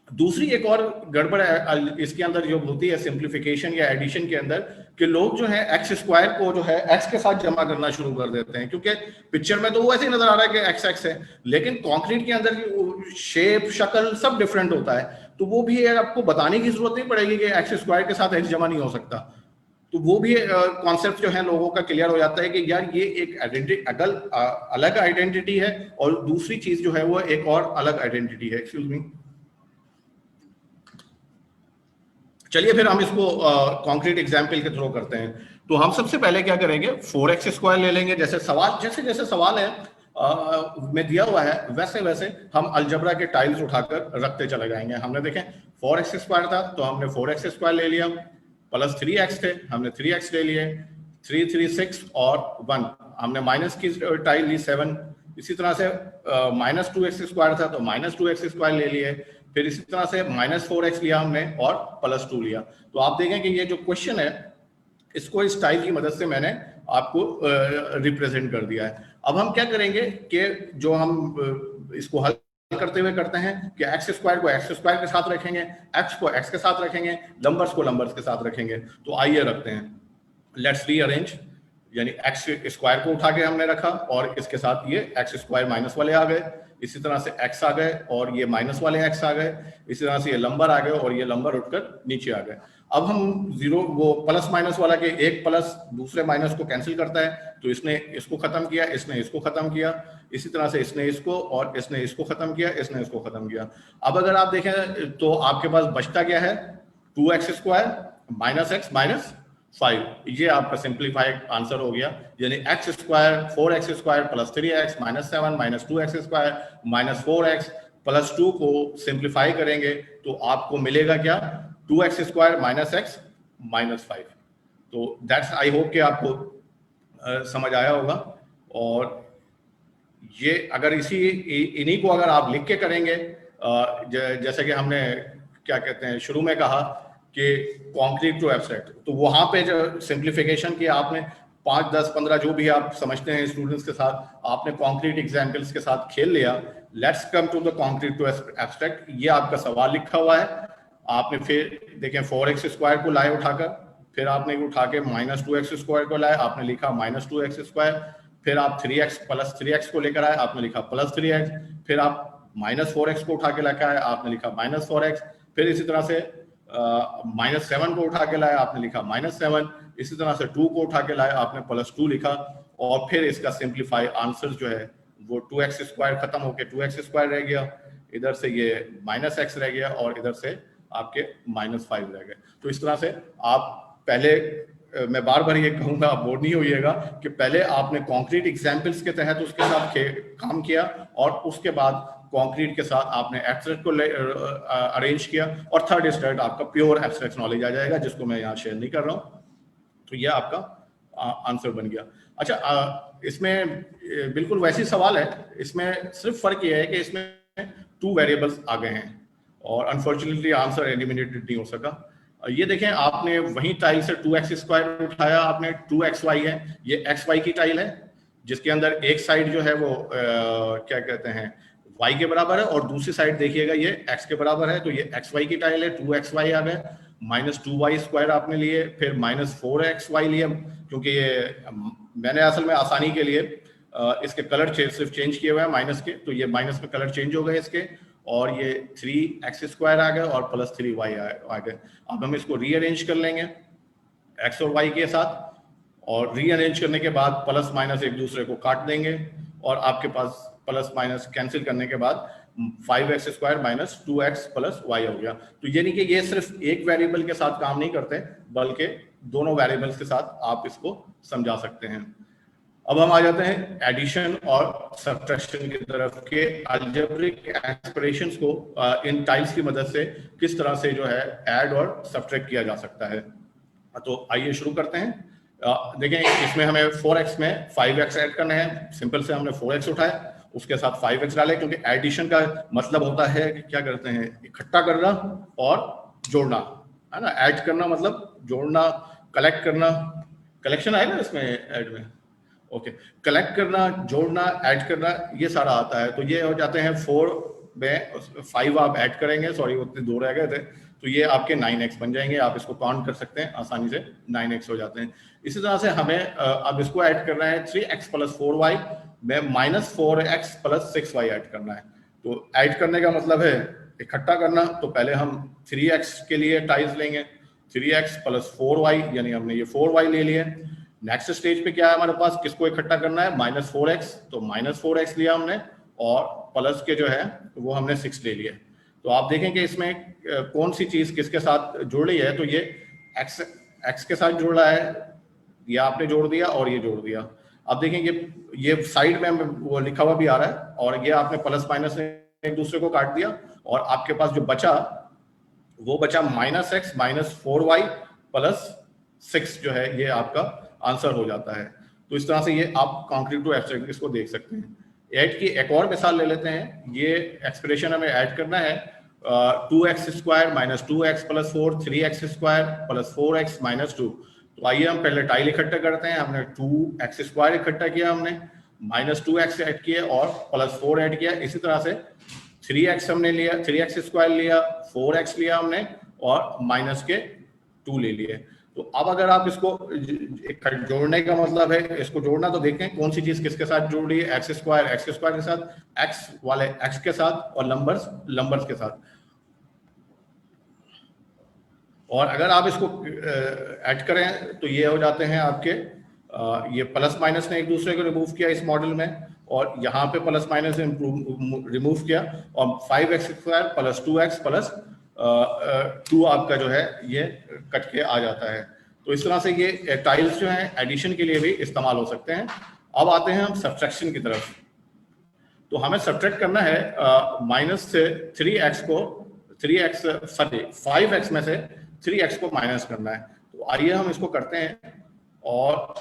दूसरी एक और गड़बड़ इसके अंदर जो होती है सिंप्लीफिकेशन या एडिशन के अंदर, कि लोग जो है एक्स स्क्वायर को जो है एक्स के साथ जमा करना शुरू कर देते हैं, क्योंकि पिक्चर में तो वो ऐसे ही नजर आ रहा है कि एक्स एक्स है, लेकिन कंक्रीट के अंदर की शेप शक्ल सब डिफरेंट होता है। तो वो भी आपको बताने की जरूरत नहीं पड़ेगी कि एक्स स्क्वायर के साथ एक्स जमा नहीं हो सकता। तो वो भी कॉन्सेप्ट जो है लोगों का क्लियर हो जाता है कि यार ये एक आइडेंटिटी अलग आइडेंटिटी है, और दूसरी चीज जो है वो एक और अलग आइडेंटिटी है। Excuse me. चलिए फिर हम इसको कॉन्क्रीट एग्जाम्पल के थ्रू करते हैं। तो हम सबसे पहले क्या करेंगे, 4x स्क्वायर ले लेंगे। जैसे सवाल जैसे जैसे सवाल है में दिया हुआ है वैसे वैसे हम अलजबरा के टाइल्स उठाकर रखते चले जाएंगे। हमने देखें 4x स्क्वायर था तो हमने 4x स्क्वायर ले लिया, प्लस 3x थे हमने 3x ले लिए, 3 3 6 और 1 हमने माइनस की टाइल ली 7। इसी तरह से माइनस 2x स्क्वायर था तो माइनस 2x स्क्वायर ले लिए, फिर इसी तरह से माइनस 4x लिया हमने और प्लस 2 लिया। तो आप देखें कि ये जो क्वेश्चन है इसको इस टाइल की मदद से मैंने आपको रिप्रेजेंट कर दिया है। अब हम क्या करेंगे कि जो हम इसको हल करते हुए करते हैं कि एक्स स्क्वायर को एक्स स्क्वायर के साथ रखेंगे, एक्स को एक्स के साथ रखेंगे, नंबर्स को नंबर्स के साथ रखेंगे। तो आइए रखते हैं, लेट्स रीअरेंज। यानी एक्स स्क्वायर को उठा के हमने रखा और इसके साथ ये एक्स स्क्वायर माइनस वाले आ गए, इसी तरह से एक्स आ गए और ये माइनस वाले एक्स आ गए, इसी तरह से ये नंबर आ गए और ये नंबर उठकर नीचे आ गए। अब हम जीरो वो प्लस माइनस वाला के एक प्लस दूसरे माइनस को कैंसिल करता है, तो इसने इसको खत्म किया, इसने इसको खत्म किया, इसी तरह से इसने इसको और इसने इसको खत्म किया, इसने इसको खत्म किया। अब अगर आप देखें तो आपके पास बचता क्या है, 2x square minus x minus 5। ये आपका सिंप्लीफाइड आंसर हो गया। यानी x square 4x square plus 3x minus 7 minus 2x square minus 4x plus 2 को सिंप्लीफाई करेंगे तो आपको मिलेगा क्या, 2x square minus x minus 5। तो दैट्स, आई होप कि आपको समझ आया होगा। और ये अगर इन्हीं को अगर आप लिख के करेंगे, जैसे कि हमने क्या कहते हैं शुरू में कहा कि कॉन्क्रीट टू एब्स्ट्रैक्ट, तो वहां पे जो सिंप्लीफिकेशन किया आपने 5 10 15 जो भी आप समझते हैं स्टूडेंट्स के साथ, आपने कॉन्क्रीट एग्जाम्पल्स के साथ खेल लिया। Let's come to the concrete to abstract. ये आपका सवाल लिखा हुआ है, आपने फिर देखें 4x स्क्वायर को लाए उठाकर, फिर आपने उठा के माइनस 2x स्क्वायर को लाए, आपने लिखा माइनस 2x स्क्वायर, फिर आप 3x प्लस 3x को लेकर आए, आपने लिखा प्लस 3x, फिर आप माइनस 4x को उठा के लेकर आए, आपने लिखा माइनस 4x, फिर इसी तरह से माइनस 7 को उठा के लाए, आपने लिखा माइनस 7, इसी तरह से 2 को उठा के लाए, आपने प्लस 2 लिखा, और फिर इसका सिंप्लीफाई आंसर जो है वो 2x स्क्वायर खत्म होकर 2x स्क्वायर रह गया, इधर से ये माइनस x रह गया और इधर से आपके माइनस 5 रह गए। तो इस तरह से आप पहले, मैं बार बार ये कहूंगा, आप बोर नहीं होइएगा, कि पहले आपने कॉन्क्रीट एग्जाम्पल्स के तहत उसके साथ काम किया और उसके बाद कॉन्क्रीट के साथ आपने एब्स्ट्रैक्ट को अरेंज किया, और थर्ड स्टेप आपका प्योर एब्स्ट्रैक्ट नॉलेज आ जाएगा जिसको मैं यहाँ शेयर नहीं कर रहा हूँ। तो यह आपका आंसर बन गया। अच्छा, इसमें बिल्कुल वैसी सवाल है, इसमें सिर्फ फर्क यह है कि इसमें 2 वेरिएबल्स आ गए हैं और अनफॉर्चुनेटली आंसर एलिमिनेटेड नहीं हो सका। ये देखें, आपने वही टाइल से 2x स्क्वायर उठाया, आपने 2xy है, ये xy की टाइल है जिसके अंदर एक साइड जो है वो क्या कहते हैं y के बराबर है और दूसरी साइड देखिएगा ये x के बराबर है। तो ये xy की टाइल है, 2xy आ गए, माइनस 2y स्क्वायर आपने लिए, फिर माइनस 4xy लिए, क्योंकि ये मैंने असल में आसानी के लिए इसके कलर सिर्फ चेंज किए हुए हैं माइनस के, तो ये माइनस में कलर चेंज हो गए इसके, और ये 3x स्क्वायर आ गए और प्लस 3y आ गए। अब हम इसको रीअरेंज कर लेंगे x और y के साथ, और रीअरेंज करने के बाद प्लस माइनस एक दूसरे को काट देंगे और आपके पास प्लस माइनस कैंसिल करने के बाद 5x square minus 2x plus y हो गया। तो यानी कि ये सिर्फ एक वेरिएबल के साथ काम नहीं करते, बल्कि दोनों वेरिएबल्स के साथ आप इसको समझा सकते हैं। अब हम आ जाते हैं एडिशन और सब्ट्रैक्शन की तरफ के अलजेब्रिक एक्सप्रेशंस को इन टाइल्स की मदद से किस तरह से जो है ऐड और सब्ट्रैक्ट किया जा सकता है। तो आइए शुरू करते हैं। देखें, इसमें हमें 4x में 5x ऐड करना है। सिंपल से हमने 4x उठाया, उसके साथ 5x डाले, क्योंकि एडिशन का मतलब होता है कि क्या करते हैं, इकट्ठा करना और जोड़ना, है ना। ऐड करना मतलब जोड़ना, कलेक्ट करना, कलेक्शन आए ना इसमें ऐड में, ओके, कलेक्ट करना, जोड़ना, ऐड करना, ये सारा आता है। तो ये हो जाते हैं 4 में 5 आप ऐड करेंगे, सॉरी उतने 2 रह गए थे, तो ये आपके 9x बन जाएंगे। आप इसको काउंट कर सकते हैं आसानी से, 9x हो जाते हैं। इसी तरह से हमें अब इसको ऐड करना है 3x + 4y में -4x + 6y ऐड करना है। तो ऐड करने का मतलब है इकट्ठा करना। तो पहले हम 3x के लिए टाइल्स लेंगे, 3x + 4y, यानी हमने ये 4y ले लिए। नेक्स्ट स्टेज पे क्या है हमारे पास, किसको इकट्ठा करना है, -4x, तो -4x लिया हमने, और प्लस के जो है वो हमने 6 ले लिए। तो आप देखें कि इसमें कौन सी चीज किसके साथ जुड़ रही है। तो ये x के साथ जुड़ रहा है, ये आपने जोड़ दिया और ये जोड़ दिया। अब देखेंगे ये साइड में वो लिखा हुआ भी आ रहा है, और ये आपने प्लस माइनस एक दूसरे को काट दिया, और आपके पास जो बचा वो बचा -x - 4y + 6 जो है, ये आपका आंसर हो जाता है। तो इस तरह से ये आप कॉन्क्रीट टू एब्स्ट्रैक्ट इसको देख सकते हैं। ऐड की एक और मिसाल ले लेते हैं। ये एक्सप्रेशन हमें ऐड करना है 2x² - 2x + 4 3x² + 4x - 2। तो आइए हम पहले टाइल इकट्ठा करते हैं। हमने 2x² इकट्ठा किया, हमने -2x ऐड किया और +4 ऐड किया। इसी तरह से 3x हमने लिया, 3x² लिया, 4x लिया हमने, और माइनस के 2 ले लिए। तो अब अगर आप इसको जोड़ने का मतलब है इसको जोड़ना, तो देखें कौन सी चीज किसके साथ जुड़ रही है, x² के साथ, x वाले x के साथ, और नंबर्स के साथ। और अगर आप इसको ऐड करें तो ये हो जाते हैं आपके ये प्लस माइनस ने एक दूसरे को रिमूव किया इस मॉडल में, और यहाँ पे प्लस माइनस ने रिमूव किया, और 5x² + 2x + 2 आपका जो है ये कट के आ जाता है। तो इस तरह से ये टाइल्स जो हैं एडिशन के लिए भी इस्तेमाल हो सकते हैं। अब आते हैं हम सब्ट्रैक्शन की तरफ। तो हमें सब्ट्रैक्ट करना है माइनस से 5x में से 3x को माइनस करना है। तो आइए हम इसको करते हैं। और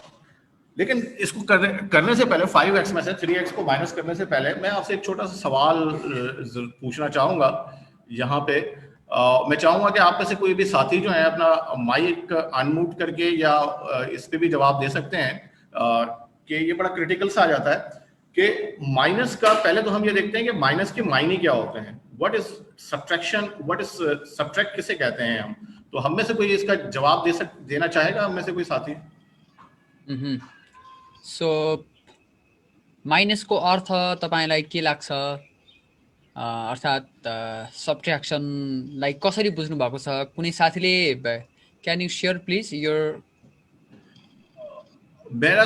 लेकिन इसको करने से पहले 5x में से 3x को माइनस करने से पहले मैं आपसे एक छोटा सा सवाल पूछना चाहूँगा। यहाँ पे मैं चाहूँगा कि आप में से कोई भी साथी जो है अपना माइक अनम्यूट करके या इस पे भी जवाब दे सकते हैं कि ये बड़ा क्रिटिकल सा आ जाता है कि माइनस का, पहले तो हम ये देखते हैं कि माइनस के मायने क्या होते हैं। What is subtraction, what is subtract किसे कहते हैं हम। तो हम में से कोई इसका जवाब देना चाहेगा, हम में से कोई साथी? सो माइनसको अर्थ तपाईलाई के लाग्छ, अर्थात् सब्ट्र्याक्सनलाई कसरी बुझ्नु भएको छ? कुनै साथीले क्यान यू शेयर प्लिज योर? मेरा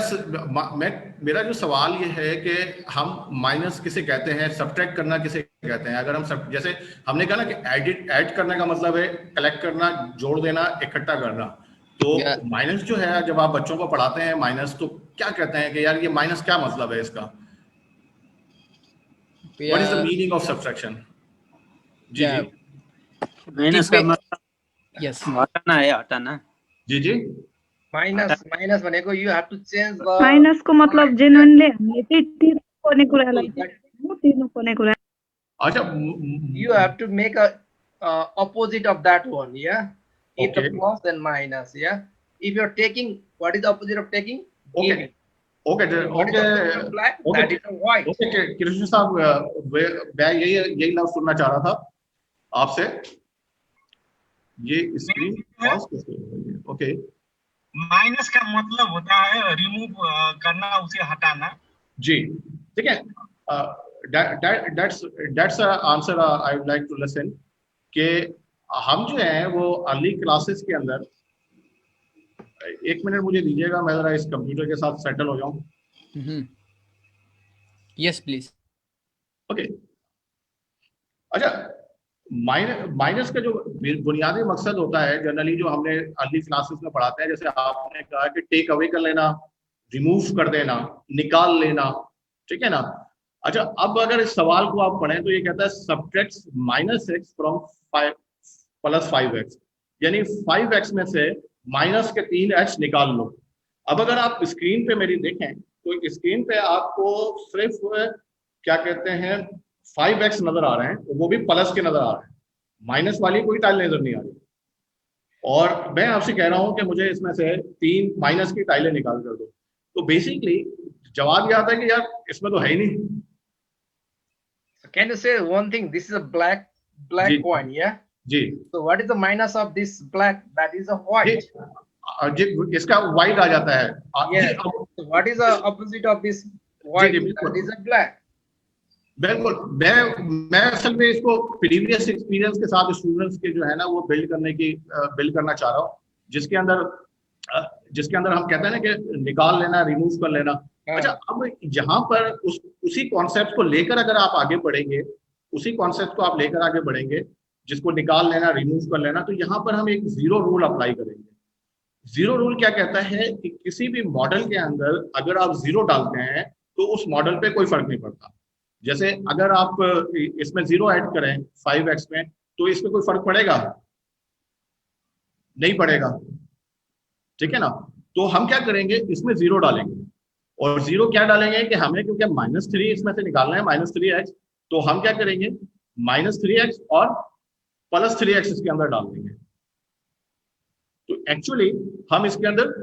जो सवाल ये है कि हम माइनस किसे कहते हैं, सब्ट्रैक्ट करना किसे कहते हैं। अगर हम जैसे हमने कहा ना कि ऐड करने का मतलब है कलेक्ट करना, जोड़ देना, इकट्ठा करना। तो माइनस जो है जब आप बच्चों को पढ़ाते हैं माइनस, तो क्या कहते हैं कि यार ये माइनस क्या मतलब है इसका? What is the meaning of subtraction? जी जी माइनस का मतलब यस हटाना है, हटाना। जी जी माइनस भनेको you have to change the minus को मतलब जेन्युइनली हामीले चाहिँ तिर्नुपर्ने कुरालाई तिर्नुपर्ने कुरा। अच्छा, you have to make a opposite of that one, yeah. If the plus then minus, yeah. If you're taking, what is the opposite of taking? Giving. Okay What is the opposite of black? That is a white. Okay Krishna साहब, मैं यही लफ्ज सुनना चाह रहा था आपसे। ये स्क्रीन ओके। माइनस का मतलब होता है रिमूव करना, उसे हटाना। जी ठीक है। that's answer I would like to listen कि हम जो है वो अर्ली क्लासेस के अंदर, एक मिनट मुझे दीजिएगा, मैं जरा इस कंप्यूटर के साथ सेटल हो जाऊं। Yes please. ओके अच्छा, माइनस का जो बुनियादी मकसद होता है जनरली जो हमने अर्ली क्लासेस में पढ़ाते हैं, जैसे आपने कहा कि टेक अवे कर लेना, रिमूव कर देना, निकाल लेना, ठीक है ना। अच्छा, अब अगर इस सवाल को आप पढ़ें तो ये कहता है सब्ट्रैक्ट -x फ्रॉम +5x, यानी 5x में से माइनस के 3x निकाल लो। अब अगर आप स्क्रीन पे मेरी देखें तो स्क्रीन पे आपको सिर्फ क्या कहते हैं 5x नजर आ रहे हैं, वो भी प्लस के नजर आ रहे हैं, माइनस वाली कोई टाइल नजर नहीं आ रही। और मैं आपसे कह रहा हूं कि मुझे इसमें से 3 माइनस की टाइलें निकाल कर दो। तो बेसिकली जवाब ये आता है कि यार इसमें तो है ही नहीं। So can you say one thing? This is a black ji, coin, yeah. Ji So what is the minus of this black? That is a white. जी इसका व्हाइट आ जाता है। Yeah. Ji, So what is the opposite of this white? जी, बिल्कुल। That is a black. बिल्कुल, मैं असल में इसको previous experience के साथ स्टूडेंट्स के जो है ना वो बिल्ड करना चाह रहा हूँ, जिसके अंदर हम कहते हैं ना कि निकाल लेना, रिमूव कर लेना। अच्छा, अब यहाँ पर उसी कॉन्सेप्ट को लेकर अगर आप आगे बढ़ेंगे, जिसको निकाल लेना, रिमूव कर लेना, तो यहाँ पर हम एक जीरो रूल अप्लाई करेंगे। जीरो रूल क्या कहता है कि किसी भी मॉडल के अंदर अगर आप जीरो डालते हैं तो उस मॉडल पे कोई फर्क नहीं पड़ता। जैसे अगर आप इसमें जीरो ऐड करें 5x में, तो इसमें कोई फर्क पड़ेगा? नहीं पड़ेगा, ठीक है ना। तो हम क्या करेंगे, इसमें जीरो डालेंगे, और जीरो क्या डालेंगे कि हमें क्योंकि -3 इसमें से निकालना है, -3x, तो हम क्या करेंगे, -3x और +3x इसके अंदर डाल देंगे। तो एक्चुअली हम इसके अंदर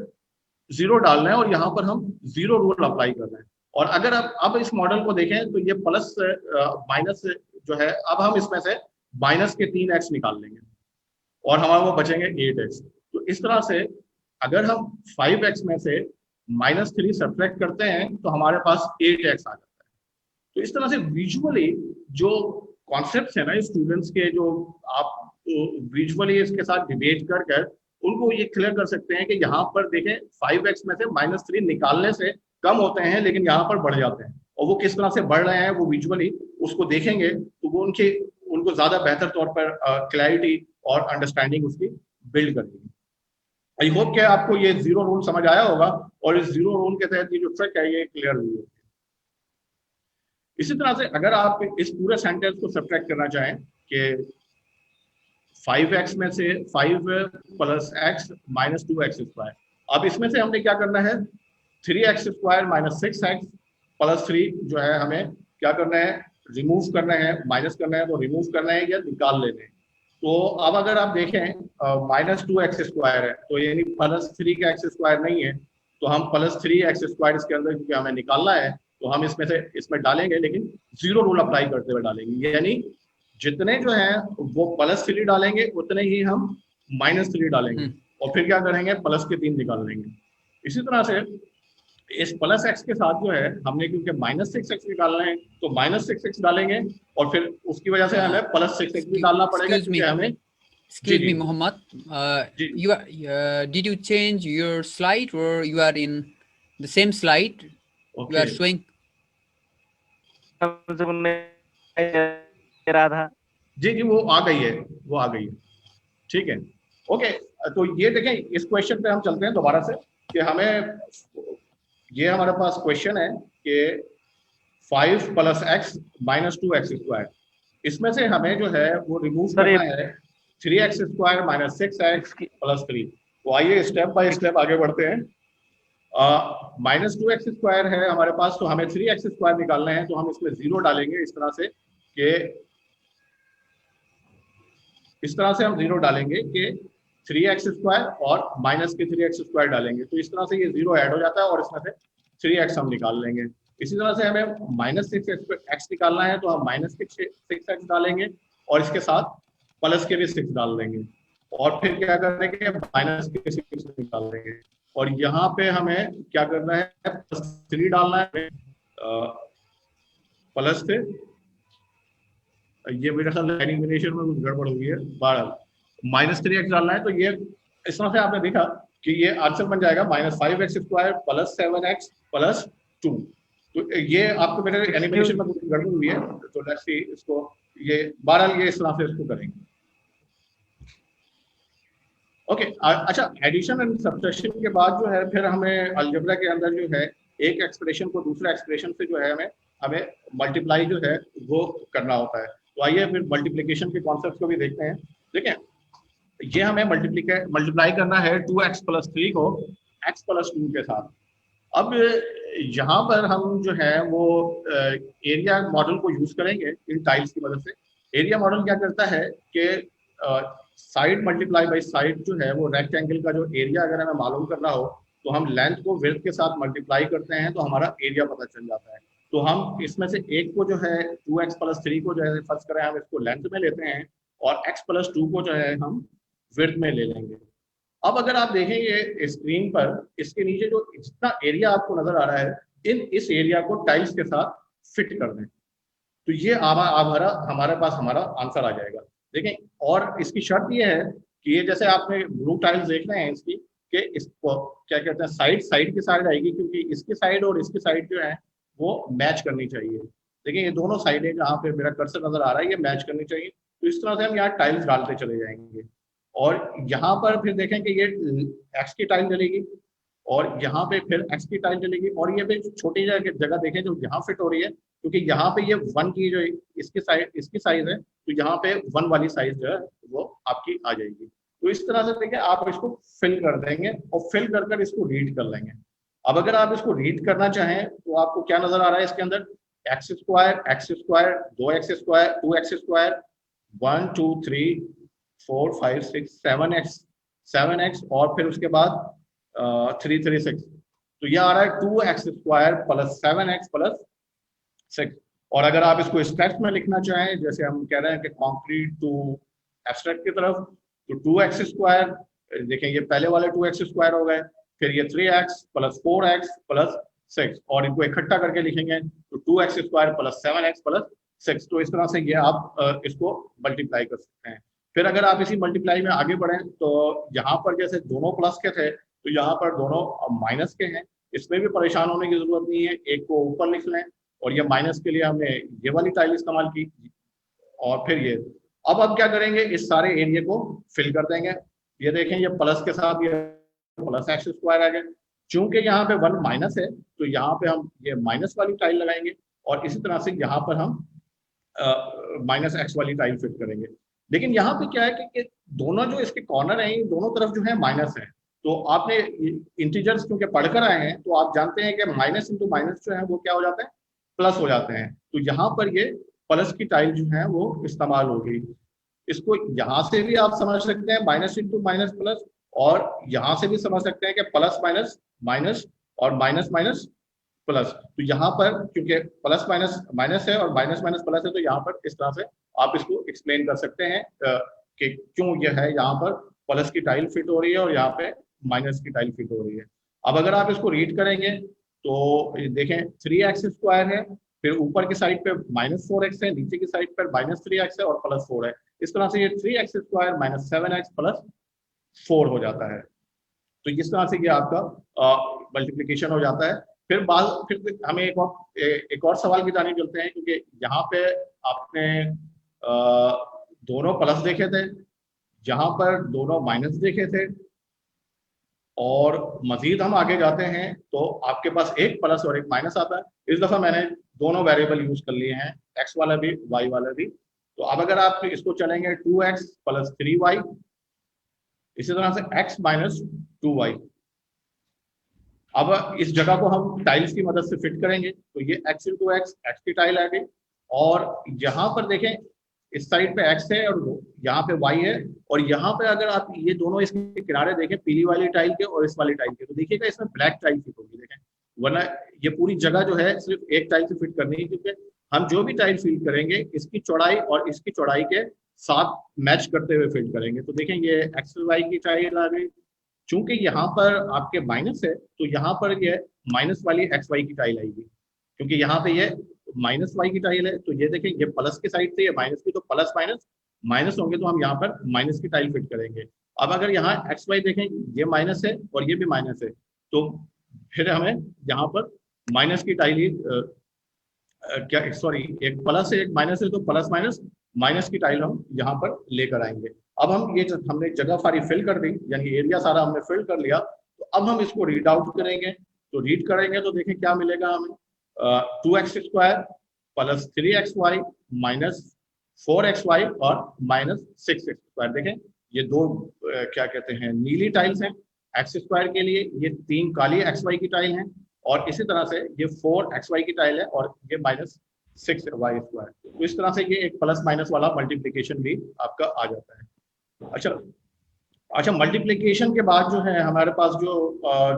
जीरो डाल रहे हैं और यहाँ पर हम जीरो रूल अप्लाई कर रहे हैं। और अगर आप अब इस मॉडल को देखें तो ये प्लस माइनस जो है, अब हम इसमें से माइनस के 3x निकाल लेंगे और हमारे वो बचेंगे 8x। तो इस तरह से अगर हम 5x में से -3 सब्ट्रैक्ट करते हैं तो हमारे पास 8x आ जाता है। तो इस तरह से विजुअली जो कॉन्सेप्ट्स है ना स्टूडेंट्स के, जो आप विजुअली इसके साथ डिबेट कर उनको ये क्लियर कर सकते हैं कि यहाँ पर देखें 5x में से -3 निकालने से कम होते हैं, लेकिन यहाँ पर बढ़ जाते हैं, और वो किस तरह से बढ़ रहे हैं वो विजुअली उसको देखेंगे तो वो उनको ज्यादा बेहतर तौर पर क्लैरिटी और अंडरस्टैंडिंग उसकी बिल्ड करेगी। आई होप कि आपको ये जीरो रूल समझ आया होगा, और इस जीरो रूल के तहत ये जो ट्रिक है ये क्लियर हुई होगी। इसी तरह से अगर आप इस पूरे सेंटेंस को सब्ट्रैक्ट करना चाहें कि 5x में से 5 + x - 2x², अब इसमें से हमने क्या करना है, 3x² - 6x + 3 जो है हमें क्या करना है, रिमूव करना है, माइनस करना है, तो रिमूव करना है या निकाल लेना है। तो अब अगर आप देखें -2x² है, तो यानी +3 का x² नहीं है, तो हम +3x² इसके अंदर क्योंकि हमें निकालना है तो हम इसमें डालेंगे, लेकिन जीरो रूल अप्लाई करते हुए डालेंगे, यानी जितने जो है वो +3 डालेंगे उतने ही हम -3 डालेंगे, और फिर क्या करेंगे, प्लस के 3 निकाल लेंगे। इसी तरह से इस +x के साथ जो है हमने क्योंकि -6x निकालना है तो -6x डालेंगे, और फिर उसकी वजह से हमें +6x भी डालना पड़ेगा क्योंकि हमें। Excuse me, Mohammed. Did you change your slide, or you are in the same slide? You are showing. जी वो आ गई है, ठीक है, ओके। तो ये देखें, इस क्वेश्चन पे हम चलते हैं दोबारा से कि हमें ये हमारे पास क्वेश्चन है कि 5 + x - 2x², इसमें से हमें जो है वो रिमूव करना है 3x² - 6x + 3। तो आइए स्टेप बाय स्टेप आगे बढ़ते हैं। -2x² है हमारे पास, तो हमें 3x² निकालना है, तो हम इसमें जीरो डालेंगे इस तरह से हम जीरो डालेंगे कि 3x² और -3x² डालेंगे, तो इस तरह से ये जीरो ऐड हो जाता है और इसमें से 3x हम निकाल लेंगे। इसी तरह से हमें -6x निकालना है, तो हम -6x डालेंगे और इसके साथ प्लस के भी 6 डाल देंगे, और फिर क्या करेंगे, -6 निकाल देंगे, और यहाँ पे हमें क्या करना है, +3 डालना है, प्लस से ये मेरे ख्याल एनिमेशन में कुछ गड़बड़ हुई है, -3x डालना है। तो ये इस तरह से आपने देखा कि ये आंसर बन जाएगा -5x² + 7x + 2। तो ये आपको मेरे एनिमेशन में कुछ गड़बड़ हुई है, तो लेट्स सी इसको, ये बहरहाल ये इस तरह से इसको करेंगे, ओके। अच्छा, एडिशन एंड सब्ट्रैक्शन के बाद जो है फिर हमें अलजेब्रा के अंदर जो है एक एक्सप्रेशन को दूसरा एक्सप्रेशन से जो है हमें मल्टीप्लाई जो है वो करना होता है। तो आइए फिर मल्टीप्लिकेशन के कॉन्सेप्ट को भी देखते हैं। देखिए, ये हमें मल्टीप्लाई करना है 2x + 3 को x + 2 के साथ। अब यहाँ पर हम जो है वो एरिया मॉडल को यूज करेंगे इन टाइल्स की मदद से। एरिया मॉडल क्या करता है कि साइड मल्टीप्लाई बाई साइड जो है वो रेक्टेंगल का जो एरिया अगर हमें मालूम करना हो तो हम लेंथ को विड्थ के साथ मल्टीप्लाई करते हैं तो हमारा एरिया पता चल जाता है। तो हम इसमें से एक को जो है 2x + 3 को जो है फर्ज करें हम इसको लेंथ में लेते हैं और x + 2 को जो है हम विड्थ में ले लेंगे। अब अगर आप देखेंगे स्क्रीन पर इसके नीचे जो जितना एरिया आपको नजर आ रहा है इस एरिया को टाइल्स के साथ फिट कर दें, तो ये हमारे पास हमारा आंसर आ जाएगा। देखें, और इसकी शर्त ये है कि ये जैसे आपने ब्लू टाइल्स देख रहे हैं इसकी कि इसको क्या कहते हैं साइड की साइड आएगी, क्योंकि इसकी साइड और इसकी साइड जो है वो मैच करनी चाहिए। देखिए ये दोनों साइडें जहाँ पे मेरा कर्सर नजर आ रहा है ये मैच करनी चाहिए। तो इस तरह से हम यहाँ टाइल्स डालते चले जाएंगे और यहाँ पर फिर देखें कि ये एक्स की टाइल डलेगी और यहाँ पे फिर एक्स की टाइल डलेगी और ये भी छोटी जगह देखें जो यहाँ फिट हो रही है, क्योंकि यहाँ पे ये 1 की जो इसकी साइज है तो यहाँ पे 1 वाली साइज जो है वो आपकी आ जाएगी। तो इस तरह से देखिए आप इसको फिल कर देंगे और फिल कर इसको रीड कर लेंगे। अब अगर आप इसको रीड करना चाहें तो आपको क्या नजर आ रहा है इसके अंदर, x square 2x square 2x square 1 2 3 4 5 6 7x और फिर उसके बाद 3 3 6, तो ये आ रहा है 2x स्क्वायर + 7x + 6। और अगर आप इसको स्टेप्स में लिखना चाहें, जैसे हम कह रहे हैं कि कॉन्क्रीट टू एब्स्ट्रैक्ट की तरफ, तो 2x स्क्वायर, देखें ये पहले वाले 2x स्क्वायर हो गए, फिर ये 3x + 4x + 6 और इनको इकट्ठा करके लिखेंगे तो 2x स्क्वायर + 7x + 6। तो इस तरह से ये आप इसको मल्टीप्लाई कर सकते हैं। फिर अगर आप इसी मल्टीप्लाई में आगे बढ़ें तो यहाँ पर जैसे दोनों प्लस के थे तो यहाँ पर दोनों माइनस के हैं, इसमें भी परेशान होने की जरूरत नहीं है, एक को ऊपर लिख लें और ये माइनस के लिए हमने ये वाली टाइल इस्तेमाल की और फिर ये। अब हम क्या करेंगे, इस सारे एरिया को फिल कर देंगे। ये देखें ये प्लस के साथ ये +x स्क्वायर आ गया, चूंकि यहाँ पे 1 माइनस है तो यहाँ पे हम ये माइनस वाली टाइल लगाएंगे और इसी तरह से यहाँ पर हम -x वाली टाइल फिट करेंगे। लेकिन यहाँ पे क्या है कि दोनों जो इसके कॉर्नर हैं दोनों तरफ जो है माइनस है, तो आपने इंटीजर्स क्योंकि पढ़कर आए हैं तो आप जानते हैं कि माइनस इंटू माइनस जो है वो क्या हो जाता है, प्लस हो जाते हैं। तो यहाँ पर ये प्लस की टाइल जो है वो इस्तेमाल होगी। इसको यहाँ से भी आप समझ सकते हैं माइनस इंटू माइनस प्लस, और यहाँ से भी समझ सकते हैं कि प्लस माइनस माइनस और माइनस माइनस प्लस। तो यहाँ पर क्योंकि प्लस माइनस माइनस है और माइनस माइनस प्लस है तो यहाँ पर इस तरह से आप इसको एक्सप्लेन कर सकते हैं कि क्यों यह है यहाँ पर प्लस की टाइल फिट हो रही है और यहाँ पे माइनस की टाइल फिट हो रही है। अब अगर आप इसको रीड करेंगे तो देखें 3x स्क्वायर है, फिर ऊपर की साइड पे -4x है, नीचे की साइड पर -3x है और +4 है। इस तरह से ये 3x स्क्वायर -7x + 4 हो जाता है। तो इस तरह से ये आपका मल्टीप्लिकेशन हो जाता है। फिर हमें एक और सवाल की जाने चलते हैं, क्योंकि यहाँ पे आपने दोनों प्लस देखे थे, जहां पर दोनों माइनस देखे थे, और मजीद हम आगे जाते हैं तो आपके पास एक प्लस और एक माइनस आता है। इस दफा मैंने दोनों वेरिएबल यूज कर लिए हैं, x वाला भी y वाला भी। तो अब अगर आप इसको चलेंगे 2x + 3y, इसी तरह से x - 2y। अब इस जगह को हम टाइल्स की मदद से फिट करेंगे तो ये x × x की टाइल आ गई, और यहाँ पर देखें इस साइड पे x है और यहाँ पे y है, और यहाँ पे अगर आप ये दोनों इसके किनारे देखें पीली वाली टाइल के और इस वाली टाइल के, तो देखिएगा इसमें ब्लैक टाइल फिट होगी। देखें, वरना ये पूरी जगह जो है सिर्फ एक टाइल से फिट करनी है, क्योंकि हम जो भी टाइल फिल करेंगे इसकी चौड़ाई और इसकी चौड़ाई के साथ मैच करते हुए फिल करेंगे। तो देखें ये XY की टाइल आ गई, चूंकि यहाँ पर आपके माइनस है तो यहाँ पर ये माइनस वाली XY की टाइल आएगी, क्योंकि यहाँ पे ये माइनस y की टाइल है। तो ये देखें ये प्लस की साइड से ये माइनस की, तो प्लस माइनस माइनस होंगे तो हम यहाँ पर माइनस की टाइल फिट करेंगे। अब अगर यहाँ XY देखें ये माइनस है और ये भी माइनस है, तो फिर हमें यहाँ पर माइनस की टाइल ही एक प्लस है एक माइनस है, तो प्लस माइनस माइनस की टाइल हम यहाँ पर लेकर आएंगे। अब हमने जगह सारी फिल कर दी, यानी एरिया सारा हमने फिल कर लिया, तो अब हम इसको रीड आउट करेंगे। तो रीड करेंगे तो देखें क्या मिलेगा हमें, 2x स्क्वायर + 3xy - 4xy और -6x स्क्वायर। देखें ये दो क्या कहते हैं नीली टाइल्स हैं x स्क्वायर के लिए, ये 3 काली xy की टाइल हैं, और इसी तरह से ये 4xy की टाइल है और ये -6y स्क्वायर। तो इस तरह से ये एक प्लस माइनस वाला मल्टीप्लिकेशन भी आपका आ जाता है। अच्छा, मल्टीप्लिकेशन के बाद जो है हमारे पास जो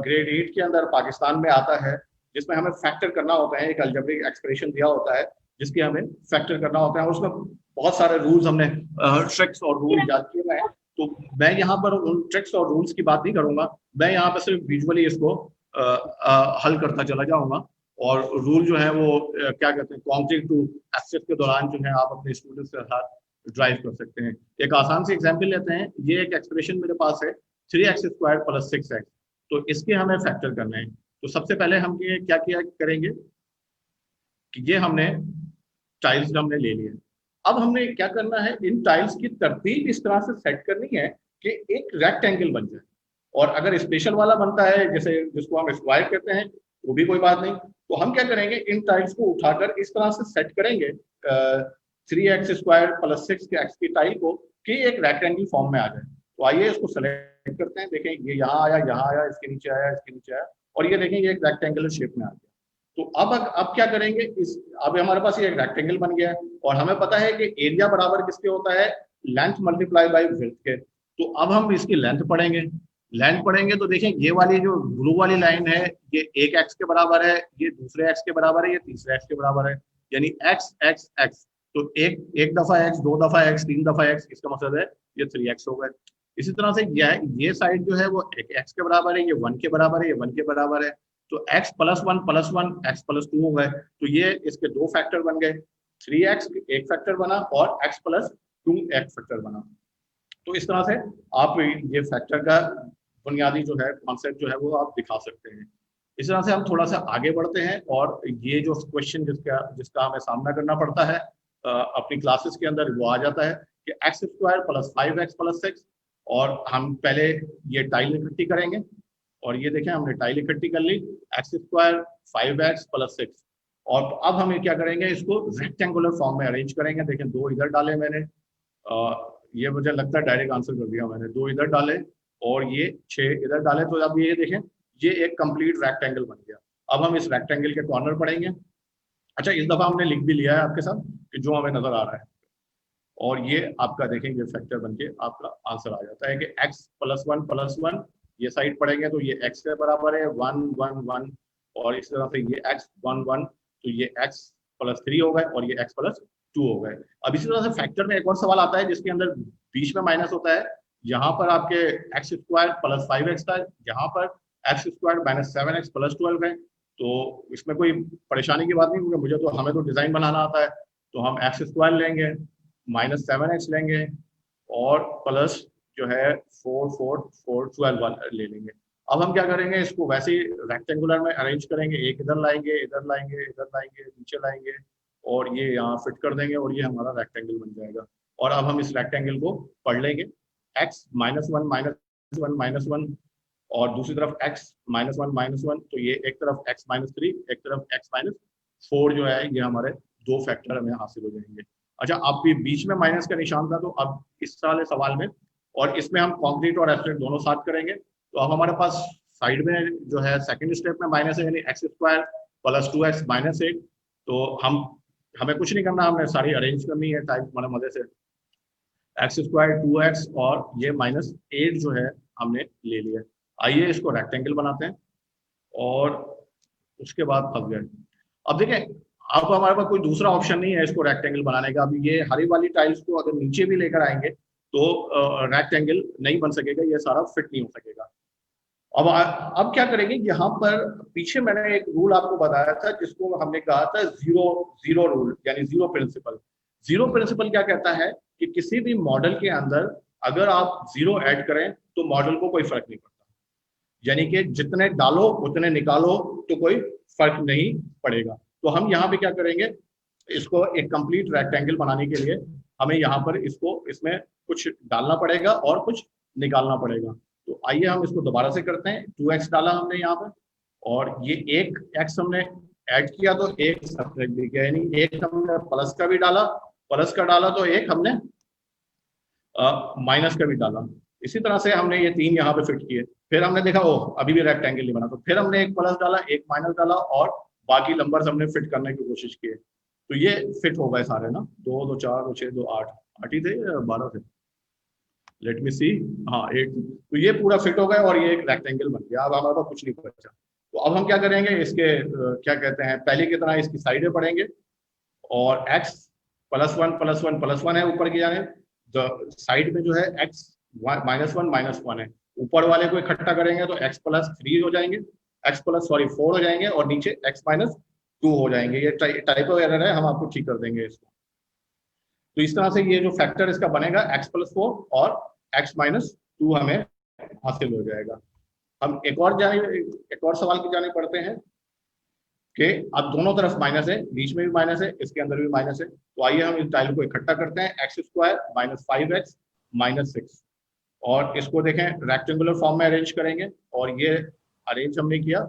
ग्रेड 8 के अंदर पाकिस्तान में आता है जिसमें हमें फैक्टर करना होता है, एक अलजेब्रिक एक्सप्रेशन दिया होता है जिसकी हमें फैक्टर करना होता है, और उसमें बहुत सारे रूल्स हमने ट्रिक्स और रूल याद किए हैं। तो मैं यहाँ पर उन ट्रिक्स और रूल्स की बात नहीं करूंगा, मैं यहाँ पर सिर्फ विजुअली इसको हल करता चला जाऊंगा, और रूल जो है वो क्या कहते हैं, कॉन्टिंग टू एक्सेस के दौरान जो है आप अपने स्टूडेंट्स के साथ ड्राइव कर सकते हैं। एक आसान सी एग्जांपल लेते हैं, ये एक एक्सप्रेशन मेरे पास है 3x² + 6x, तो इसके हमें फैक्टर करने हैं। तो सबसे पहले हम ये क्या किया करेंगे कि ये हमने टाइल्स हमने ले लिए, अब हमने क्या करना है, इन टाइल्स की तरतीब इस तरह से सेट करनी है कि एक रेक्टेंगल बन जाए, और अगर स्पेशल वाला बनता है जैसे जिसको हम स्क्वायर कहते हैं वो भी कोई बात नहीं। तो हम क्या करेंगे, इन टाइल्स को उठाकर इस तरह से सेट करेंगे 3x² + 6x की टाइल को कि एक रेक्टेंगल फॉर्म में आ जाए। तो आइए इसको सेलेक्ट करते हैं, देखें ये यहाँ आया, इसके नीचे आया, इसके नीचे आया, और ये देखें ये एक रेक्टेंगुलर शेप में आ गया। तो अब क्या करेंगे, अब हमारे पास ये एक रेक्टेंगल बन गया है, और हमें पता है कि एरिया बराबर किसके होता है, लेंथ मल्टीप्लाई बाय विड्थ के। तो अब हम इसकी लेंथ पढ़ेंगे तो देखें ये वाली जो ब्लू वाली लाइन है ये एक x के बराबर है, ये दूसरे x के बराबर है, ये तीसरे x के बराबर है, यानी x। तो एक दफा x, 2 दफा x, 3 दफा x, इसका मतलब है ये 3x हो गए। इसी तरह से ये साइड जो है वो एक x के बराबर है, ये 1 के बराबर है, ये 1 के बराबर है, तो x + 1 + 1 x + 2 हो गए। तो ये इसके 2 फैक्टर बन गए, 3x एक फैक्टर बना और x + 2 एक फैक्टर बना। तो इस तरह से आप ये फैक्टर का बुनियादी जो है कॉन्सेप्ट जो है वो आप दिखा सकते हैं। इस तरह से हम थोड़ा सा आगे बढ़ते हैं, और ये जो क्वेश्चन जिसका हमें सामना करना पड़ता है अपनी क्लासेस के अंदर, वो आ जाता है कि x² + 5x + 6, और हम पहले ये टाइल इकट्ठी करेंगे, और ये देखें हमने टाइल इकट्ठी कर ली x² 5x + 6, और अब हम क्या करेंगे, इसको रेक्टेंगुलर फॉर्म में अरेंज करेंगे। देखें 2 इधर डाले मैंने, ये मुझे लगता है डायरेक्ट आंसर कर दिया मैंने, 2 इधर डाले और ये 6 इधर डाले, तो अब ये देखें ये एक कंप्लीट रेक्टेंगल बन गया। अब हम इस रेक्टेंगल के कॉर्नर पढ़ेंगे। अच्छा, इस दफा हमने लिख भी लिया है आपके साथ कि जो हमें नजर आ रहा है, और ये आपका देखेंगे फैक्टर बनके आपका आंसर आ जाता है कि x + 1 + 1, ये साइड पढ़ेंगे तो ये x के बराबर है 1 1 1, और इस तरह से ये x 1 1, तो ये x + 3 हो गए और ये x + 2 हो गए। अब इसी तरह से फैक्टर में एक और सवाल आता है जिसके अंदर बीच में माइनस होता है। यहाँ पर आपके x² + 5x था, यहाँ पर x² - 7x + 12 है। तो इसमें कोई परेशानी की बात नहीं, क्योंकि हमें तो डिजाइन बनाना आता है। तो हम x² लेंगे, -7x लेंगे, और प्लस जो है 4 4 4 12 ले लेंगे। अब हम क्या करेंगे, इसको वैसे ही रेक्टेंगुलर में अरेंज करेंगे, एक इधर लाएंगे, इधर लाएंगे, इधर लाएंगे, नीचे लाएंगे, और ये यहाँ फिट कर देंगे, और ये हमारा रेक्टेंगल बन जाएगा। और अब हम इस रेक्टेंगल को पढ़ लेंगे, x -1 -1 -1, और दूसरी तरफ x -1 -1, तो ये एक तरफ x -3, एक तरफ x -4 जो है, ये हमारे 2 फैक्टर हमें हासिल हो जाएंगे। अच्छा, आप भी बीच में माइनस का निशान था, तो अब इस वाले सवाल में, और इसमें हम कॉन्क्रीट और एब्स्ट्रैक्ट दोनों साथ करेंगे। तो अब हमारे पास साइड में जो है सेकंड स्टेप में माइनस है, यानी x² + 2x -8। तो हमें कुछ नहीं करना, हमने सारी अरेंज करनी है टाइप मतलब मजे से, x² 2x और ये -8 जो है हमने ले लिया। आइए इसको रेक्टेंगल बनाते हैं, और उसके बाद फंस गए। अब देखें, अब हमारे पास कोई दूसरा ऑप्शन नहीं है इसको रेक्टेंगल बनाने का। अभी ये हरी वाली टाइल्स को अगर नीचे भी लेकर आएंगे तो रेक्टेंगल नहीं बन सकेगा, ये सारा फिट नहीं हो सकेगा। अब क्या करेंगे, यहाँ पर पीछे मैंने एक रूल आपको बताया था जिसको हमने कहा था जीरो रूल, यानी जीरो प्रिंसिपल। जीरो प्रिंसिपल क्या कहता है कि किसी भी मॉडल के अंदर अगर आप 0 ऐड करें तो मॉडल को कोई फर्क नहीं पड़ता, यानी कि जितने डालो उतने निकालो तो कोई फर्क नहीं पड़ेगा। तो हम यहाँ पे क्या करेंगे, इसको एक कंप्लीट रेक्टेंगल बनाने के लिए हमें यहाँ पर इसमें कुछ डालना पड़ेगा और कुछ निकालना पड़ेगा। तो आइए हम इसको दोबारा से करते हैं। 2x डाला हमने यहाँ पर, और ये एक x हमने ऐड किया तो एक सब्ट्रैक्ट भी किया, यानी एक हमने प्लस का भी डाला, प्लस का डाला तो एक हमने माइनस का भी डाला। इसी तरह से हमने ये 3 यहाँ पे फिट किए। फिर हमने देखा अभी भी रेक्टेंगल नहीं बना, तो फिर हमने एक प्लस डाला, एक माइनस डाला, और बाकी नंबर्स हमने फिट करने की कोशिश की। तो ये फिट हो गए सारे ना, 2 2 4 2 6 2 8 ही थे, 12 थे, लेट मी सी, हाँ 8। तो ये पूरा फिट हो गया और ये एक रेक्टेंगल बन गया। अब हमारे पास कुछ नहीं बचा। तो तो अब हम क्या करेंगे, इसके क्या कहते हैं, पहले की तरह इसकी साइडें पढ़ेंगे और x +1 है ऊपर की जाने, साइड में जो है x -1 है, ऊपर वाले को इकट्ठा करेंगे तो x +3 हो जाएंगे, x+4 हो जाएंगे और नीचे x -2 हो जाएंगे। ये टाइपो एरर है, हम आपको ठीक कर देंगे इसको। तो इस तरह से ये जो फैक्टर इसका बनेगा x+4 और x -2 हमें हासिल हो जाएगा। हम एक और सवाल की जाने पढ़ते हैं कि अब दोनों तरफ माइनस है, बीच में भी माइनस है, इसके अंदर भी माइनस है। तो आइए हम इस टाइल को इकट्ठा करते हैं, x² -5x -6, और इसको देखें रेक्टेंगुलर फॉर्म में अरेंज करेंगे। और ये अरेंज हमने किया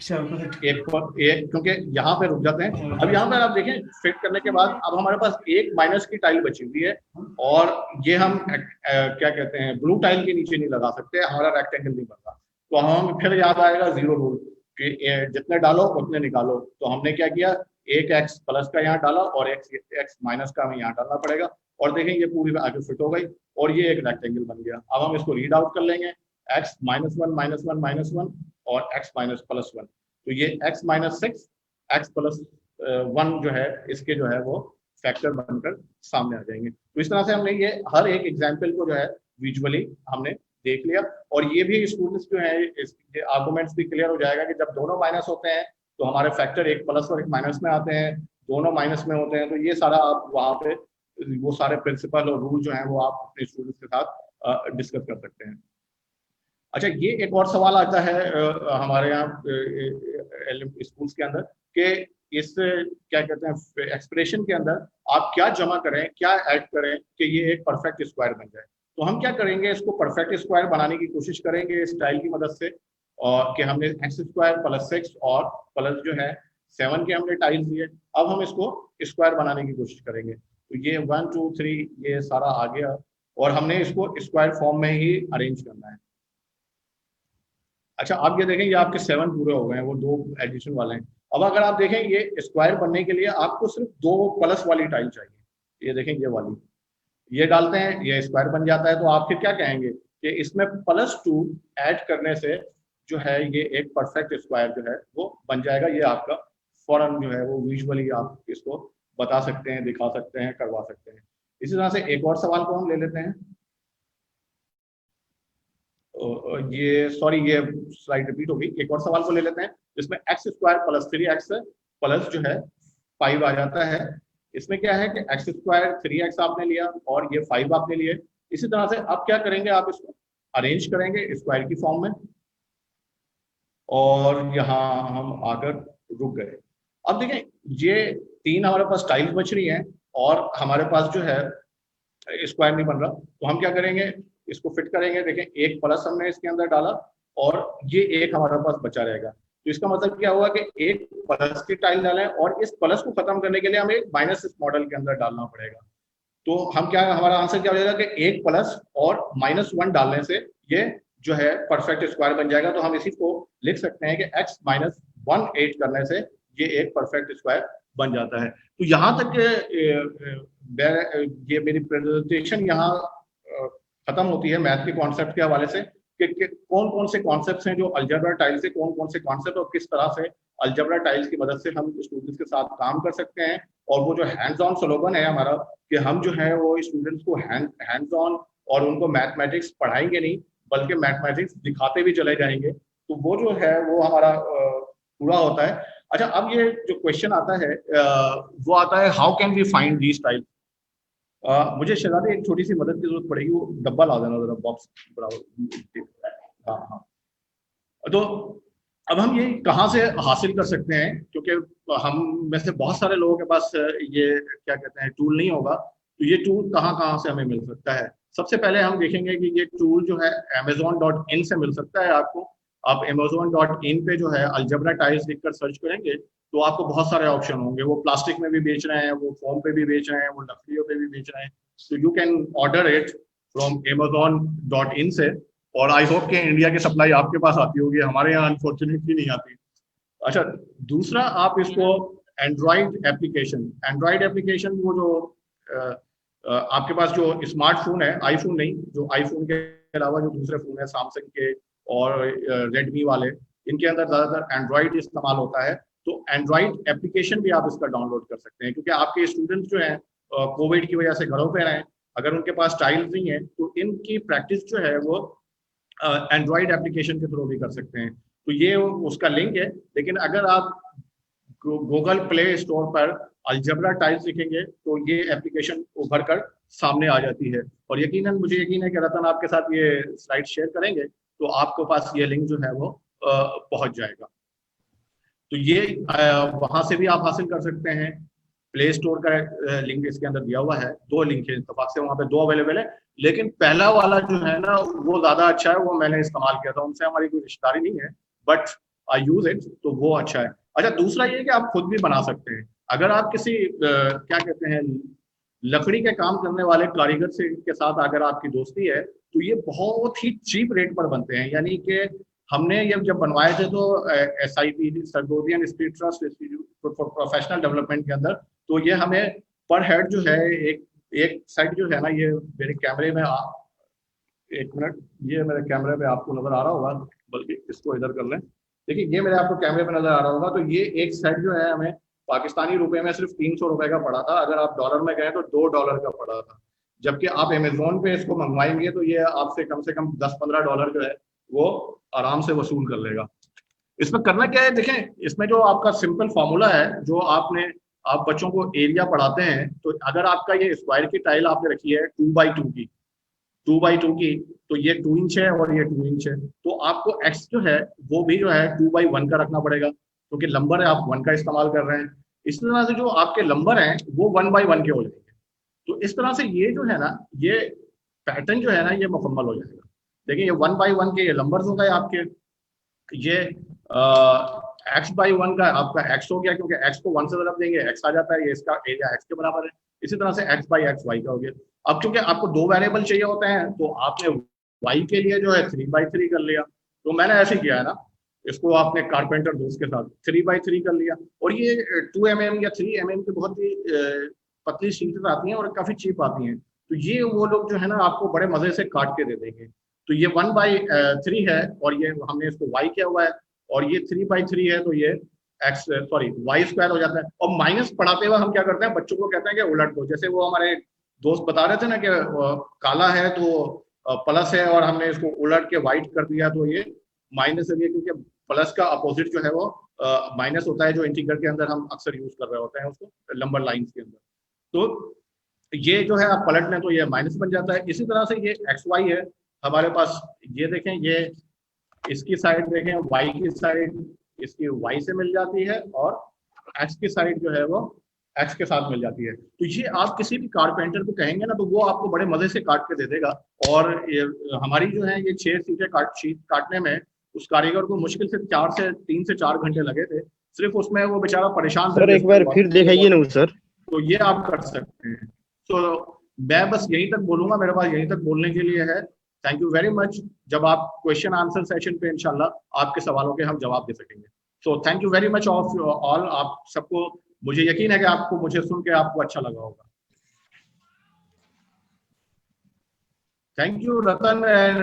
एक पर एक, क्योंकि यहाँ पे रुक जाते हैं। अब यहाँ पर आप देखें फिट करने के बाद अब हमारे पास एक माइनस की टाइल बची हुई है, और ये हम क्या कहते हैं ब्लू टाइल के नीचे नहीं लगा सकते, हमारा रेक्टेंगल नहीं बनता। तो हम फिर याद आएगा जीरो रूल कि जितने डालो उतने निकालो। तो हमने क्या किया, एक x प्लस का यहाँ डाला और x माइनस का हमें यहाँ डालना पड़ेगा, और देखें ये पूरी आगे फिट हो गई और ये एक रेक्टेंगल बन गया। अब हम इसको रीड आउट कर लेंगे, x -1 और x +1। तो ये x -6 x +1 जो है इसके जो है वो फैक्टर बनकर सामने आ जाएंगे। तो इस तरह से हमने ये हर एक एग्जाम्पल को जो है विजुअली हमने देख लिया, और ये भी स्टूडेंट्स जो है इसके आर्गुमेंट्स भी क्लियर हो जाएगा कि जब दोनों माइनस होते हैं तो हमारे फैक्टर एक प्लस और एक माइनस में आते हैं, दोनों माइनस में होते हैं। तो ये सारा आप वहाँ पे वो सारे प्रिंसिपल और रूल जो हैं वो आप अपने स्टूडेंट्स के साथ डिस्कस कर सकते हैं। अच्छा, ये एक और सवाल आता है हमारे यहाँ स्कूल्स के अंदर कि इस क्या कहते हैं एक्सप्रेशन के अंदर आप क्या जमा करें, क्या ऐड करें कि ये एक परफेक्ट स्क्वायर बन जाए। तो हम क्या करेंगे, इसको परफेक्ट स्क्वायर बनाने की कोशिश करेंगे इस टाइल की मदद से, और कि हमने x² + 6 और प्लस जो है 7 के हमने टाइल्स दिए। अब हम इसको स्क्वायर बनाने की कोशिश करेंगे। तो ये 1 2 3 ये सारा आ गया, और हमने इसको स्क्वायर फॉर्म में ही अरेंज करना है। अच्छा, आप ये देखें ये आपके 7 पूरे हो गए हैं, वो 2 एडिशन वाले हैं। अब अगर आप देखें ये स्क्वायर बनने के लिए आपको सिर्फ 2 प्लस वाली टाइल चाहिए। ये देखें ये वाली, ये डालते हैं ये स्क्वायर बन जाता है। तो आप फिर क्या कहेंगे कि इसमें +2 ऐड करने से जो है ये एक परफेक्ट स्क्वायर जो है वो बन जाएगा। ये आपका फौरन जो है वो विजुअली आप इसको बता सकते हैं, दिखा सकते हैं, करवा सकते हैं। इसी तरह से एक और सवाल को हम ले लेते हैं। ये स्लाइड रिपीट हो गई। एक और सवाल को ले लेते हैं जिसमें x² + 3x प्लस जो है 5 आ जाता है। इसमें क्या है कि x² 3x आपने लिया और ये 5 आपने लिए। इसी तरह से आप क्या करेंगे, आप इसको अरेंज करेंगे स्क्वायर की फॉर्म में, और यहाँ हम आकर रुक गए। अब देखें ये 3 हमारे पास टाइल्स बच रही हैं और हमारे पास जो है स्क्वायर नहीं बन रहा। तो हम क्या करेंगे, इसको फिट करेंगे। देखें एक प्लस हमने इसके अंदर डाला और ये एक हमारे पास बचा रहेगा। तो इसका मतलब क्या हुआ कि एक प्लस की टाइल डालें और इस प्लस को खत्म करने के लिए हमें एक माइनस इस मॉडल के अंदर डालना पड़ेगा। तो हम क्या, हमारा आंसर क्या हो जाएगा कि एक प्लस और -1 डालने से ये जो है परफेक्ट स्क्वायर बन जाएगा। तो हम इसी को लिख सकते हैं कि x -1 ऐड करने से ये एक परफेक्ट स्क्वायर बन जाता है। तो यहाँ तक ये मेरी प्रेजेंटेशन यहाँ खत्म होती है मैथ के कॉन्सेप्ट के हवाले से कि कौन कौन से कॉन्सेप्ट्स हैं जो अलजेब्रा टाइल्स से, कौन कौन से कॉन्सेप्ट और किस तरह से अलजेब्रा टाइल्स की मदद से हम स्टूडेंट्स के साथ काम कर सकते हैं। और वो जो हैंड्स ऑन स्लोगन है हमारा कि हम जो है वो स्टूडेंट्स को हैंड्स ऑन और उनको मैथमेटिक्स पढ़ाएंगे नहीं बल्कि मैथमेटिक्स दिखाते भी चले जाएंगे। तो वो जो है वो हमारा पूरा होता है। अच्छा, अब ये जो क्वेश्चन आता है वो आता है how can we find these tiles. मुझे शहजादी एक छोटी सी मदद की जरूरत पड़ेगी, वो डब्बा ला देना जरा बॉक्स बराबर। हाँ, तो अब हम ये कहाँ से हासिल कर सकते हैं, क्योंकि हम में से बहुत सारे लोगों के पास ये क्या कहते हैं टूल नहीं होगा। तो ये टूल कहाँ से हमें मिल सकता है। सबसे पहले हम देखेंगे कि ये टूल जो है amazon.in से मिल सकता है आपको। आप amazon.in पे जो है अलजेब्रा टाइल्स लिखकर सर्च करेंगे तो आपको बहुत सारे ऑप्शन होंगे। वो प्लास्टिक में भी बेच रहे हैं, वो फोम पे भी बेच रहे हैं, वो लकड़ियों पे भी बेच रहे हैं। तो you can order it from amazon.in से। और आई होप कि इंडिया की सप्लाई आपके पास आती होगी, हमारे यहाँ अनफॉर्चुनेटली नहीं आती। अच्छा, दूसरा आप इसको एंड्रॉइड एप्लीकेशन वो जो आपके पास जो स्मार्टफोन है, आईफोन नहीं, जो आईफोन के अलावा जो दूसरे फोन है सैमसंग के और रेडमी वाले, इनके अंदर ज़्यादातर एंड्रॉइड इस्तेमाल होता है, तो एंड्रॉइड एप्लीकेशन भी आप इसका डाउनलोड कर सकते हैं, क्योंकि आपके स्टूडेंट्स जो हैं कोविड की वजह से घरों पे रहें, अगर उनके पास टाइल्स नहीं है तो इनकी प्रैक्टिस जो है वो एंड्रॉइड एप्लीकेशन के थ्रू भी कर सकते हैं। तो ये उसका लिंक है। लेकिन अगर आप गूगल प्ले स्टोर पर अलजबरा टाइल्स लिखेंगे तो ये एप्लीकेशन उभर कर सामने आ जाती है, और यकीनन मुझे यकीन है कि रतन आपके साथ ये स्लाइड शेयर करेंगे तो आपके पास ये लिंक जो है वो पहुंच जाएगा। तो ये वहां से भी आप हासिल कर सकते हैं। प्ले स्टोर का लिंक इसके अंदर दिया हुआ है, 2 लिंक है इत्तेफाक से, वहाँ पे 2 अवेलेबल है, लेकिन पहला वाला जो है ना वो ज्यादा अच्छा है, वो मैंने इस्तेमाल किया था, उनसे हमारी कोई रिश्तेदारी नहीं है, बट आई यूज इट, तो वो अच्छा है। अच्छा, दूसरा ये कि आप खुद भी बना सकते हैं। अगर आप किसी क्या कहते हैं लकड़ी के काम करने वाले कारीगर से के साथ अगर आपकी दोस्ती है तो ये बहुत ही चीप रेट पर बनते हैं। यानी कि हमने ये जब बनवाए थे तो SIT सर्गोरियन street trust institute for professional development के अंदर, तो ये हमें पर हेड जो है एक साइड जो है ना, ये मेरे कैमरे में एक मिनट, ये मेरे कैमरे पे आपको नजर आ रहा होगा, बल्कि इसको इधर कर लें, देखिए ये मेरे आपको कैमरे पे नजर आ रहा होगा, तो ये एक सेट जो है हमें पाकिस्तानी रुपए में सिर्फ 300 रुपए का पड़ा था। अगर आप डॉलर में गए तो $2 का पड़ा था, जबकि आप अमेजोन पे इसको मंगवाएंगे तो ये आपसे कम से कम $10-15 जो है वो आराम से वसूल कर लेगा। इसमें करना क्या है, देखें, इसमें जो आपका सिंपल फॉर्मूला है, जो आप बच्चों को एरिया पढ़ाते हैं, तो अगर आपका ये स्क्वायर की टाइल आपने रखी है 2x2 की, तो ये 2 इंच है और ये 2 इंच है, तो आपको x जो है वो भी जो है 2x1 का रखना पड़ेगा, क्योंकि लंबर है, आप 1 का इस्तेमाल कर रहे हैं। इस तरह से जो आपके लंबर हैं वो 1x1 के हो जाएंगे। तो इस तरह से ये जो है ना, ये पैटर्न जो है ना, ये मुकम्मल हो जाएगा। देखिए ये 1x1 के ये लंबर्स हो गए आपके, ये x/1 का आपका x हो गया, क्योंकि x को 1 से तरफ देंगे x आ जाता है, ये इसका एरिया x के बराबर है। इसी तरह से x/x y का हो गया। अब क्योंकि आपको 2 वेरिएबल चाहिए होते हैं, तो आपने y के लिए जो है 3x3 कर लिया। तो मैंने ऐसे किया है ना, इसको आपने कारपेंटर दोस्त के साथ 3x3 कर लिया, और ये 2 mm या 3 mm की बहुत ही पतली शीट्स आती हैं और काफी चीप आती हैं। तो ये वो लोग जो है ना आपको बड़े मजे से काट के दे देंगे। तो ये 1/3 है, और ये हमने इसको y किया हुआ है, और ये 3/3 है, तो ये y² हो जाता है। और माइनस पढ़ाते हुए हम क्या करते हैं, बच्चों को कहते हैं कि उलट दो। जैसे वो हमारे दोस्त बता रहे थे ना कि काला है तो प्लस है, और हमने इसको उलट के व्हाइट कर दिया तो ये माइनस है, क्योंकि प्लस का अपोजिट जो है वो माइनस होता है, जो इंटीग्रल के अंदर हम अक्सर यूज कर रहे होते हैं उसको नंबर लाइंस के अंदर। तो ये जो है आप पलट लें तो ये माइनस बन जाता है। इसी तरह से ये XY है हमारे पास, ये देखें, ये इसकी साइड देखें, y की साइड इसकी y से मिल जाती है, और x की साइड जो है वो x के साथ मिल जाती है। तो ये आप किसी भी कारपेंटर को कहेंगे ना, तो वो आपको बड़े मजे से काट के दे देगा। और हमारी जो है ये 6 सीटें काटने में उस कारीगर को मुश्किल से 3 से 4 घंटे लगे थे, सिर्फ उसमें वो बेचारा परेशान। सर एक बार फिर दिखाइए ना सर। तो ये आप कर सकते हैं। तो मैं बस यहीं तक बोलूंगा, मेरे पास यहीं तक बोलने के लिए है। Thank you very much. जब आप क्वेश्चन आंसर सेशन पे इंशाल्लाह आपके सवालों के हम जवाब दे सकेंगे। So thank you very much of all. आप सबको, मुझे यकीन है कि आपको मुझे सुन के आपको अच्छा लगा होगा। Thank you Ratan and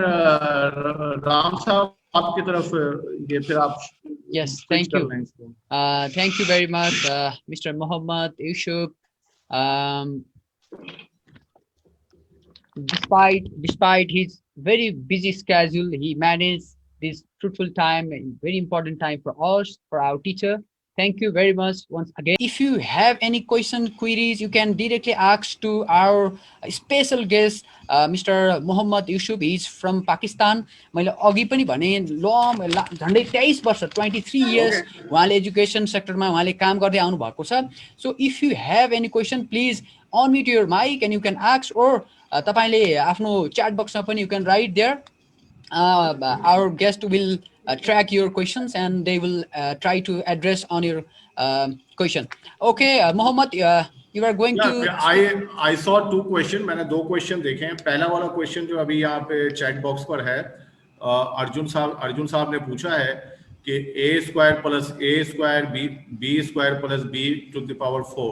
Ram साहब, आपकी तरफ ये फिर आप। Yes, thank you. Thank you very much, Mr. Muhammad Yusuf. Despite his very busy schedule, he managed this fruitful time, and very important time for us, for our teacher. Thank you very much once again. If you have any queries, you can directly ask to our special guest, Mr. Muhammad Yusuf. He is from Pakistan. मैले अघि पनि भने झन्डै 23 वर्ष 23 years उहाँले education सेक्टरमा उहाँले काम गर्दै आउनु भएको छ। So if you have any question, please unmute your mic and you can ask, or तपाईले आफ्नो chat box मा पनि you can write there. Our guest will track your questions and they will try to address on your question. Okay, Muhammad, you are going to. I saw 2 question. मैंने 2 question देखे हैं। पहला वाला question जो अभी यहाँ पे चैट बॉक्स पर है, अर्जुन साहब ने पूछा है कि a² + a² b² + b⁴।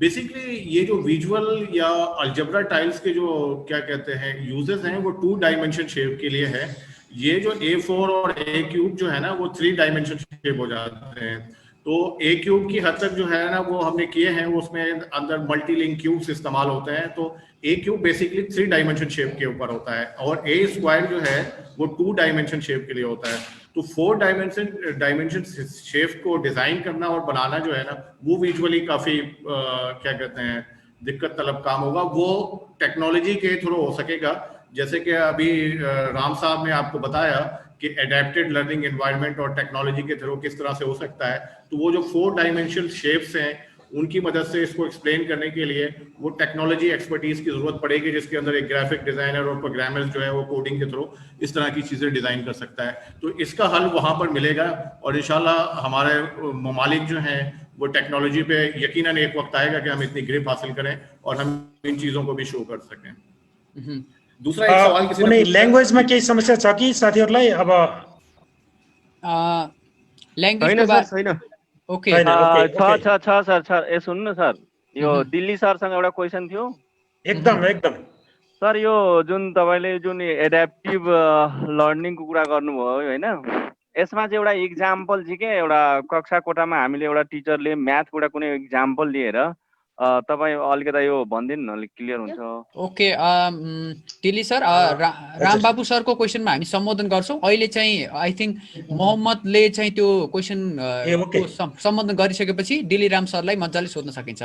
Basically ये जो विजुअल या अलजेब्रा टाइल्स के जो क्या कहते हैं यूजेस हैं, वो 2 डायमेंशन शेप के लिए है। ये जो A4 और A³ जो है ना वो 3 डायमेंशन शेप हो जाते हैं। तो A³ की हद तक जो है ना वो हमने किए हैं, उसमें अंदर मल्टी लिंक क्यूब्स इस्तेमाल होते हैं। तो A³ बेसिकली 3 डायमेंशन शेप के ऊपर होता है और A² जो है वो 2 डायमेंशन शेप के लिए होता है। तो 4 डायमेंशन शेप को डिजाइन करना और बनाना जो है ना वो विजुअली काफी क्या कहते हैं दिक्कत तलब काम होगा। वो टेक्नोलॉजी के थ्रू हो सकेगा, जैसे कि अभी राम साहब ने आपको बताया कि एडेप्टेड लर्निंग एनवायरनमेंट और टेक्नोलॉजी के थ्रू किस तरह से हो सकता है। तो वो जो 4 डायमेंशनल शेप्स हैं उनकी मदद से इसको एक्सप्लेन करने के लिए वो टेक्नोलॉजी एक्सपर्टीज की जरूरत पड़ेगी, जिसके अंदर एक ग्राफिक डिजाइनर और प्रोग्रामर जो है वो कोडिंग के थ्रू इस तरह की चीजें डिजाइन कर सकता है। तो इसका हल वहां पर मिलेगा और इंशाल्लाह हमारे ममालिक जो हैं वो टेक्नोलॉजी पे यकीनन एक वक्त आएगा कि हम इतनी ग्रिप हासिल करें और हम इन चीजों को भी शो कर सकें। दूसरा एक सवाल किसी ने ल्याङ्ग्वेजमा केही समस्या छ कि साथीहरूलाई? अब ल्याङ्ग्वेजको छैन सर, छैन। ओके छैन, ओके, छ ओके। छ छ सर सर ए सुन्नु न सर, यो दिल्ली सरसँग एउटा क्वेसन थियो एकदम एकदम सर। यो जुन तपाईँले जुन एड्याप्टिभ लर्निङको कुरा गर्नुभयो होइन, यसमा चाहिँ एउटा इक्जाम्पल चाहिँ के, एउटा कक्षा कोठामा हामीले एउटा टिचरले म्याथबाट कुनै इक्जाम्पल लिएर तपाईँ अलिकता यो भनिदिनु न, अलिक क्लियर हुन्छ। ओके दिल्ली सर, रामबाबु सरको क्वेसनमा हामी सम्बोधन गर्छौँ। अहिले चाहिँ आई थिङ्क मोहम्मदले चाहिँ त्यो क्वेसन सम्बोधन गरिसकेपछि दिल्ली राम सरलाई मजाले सोध्न सकिन्छ।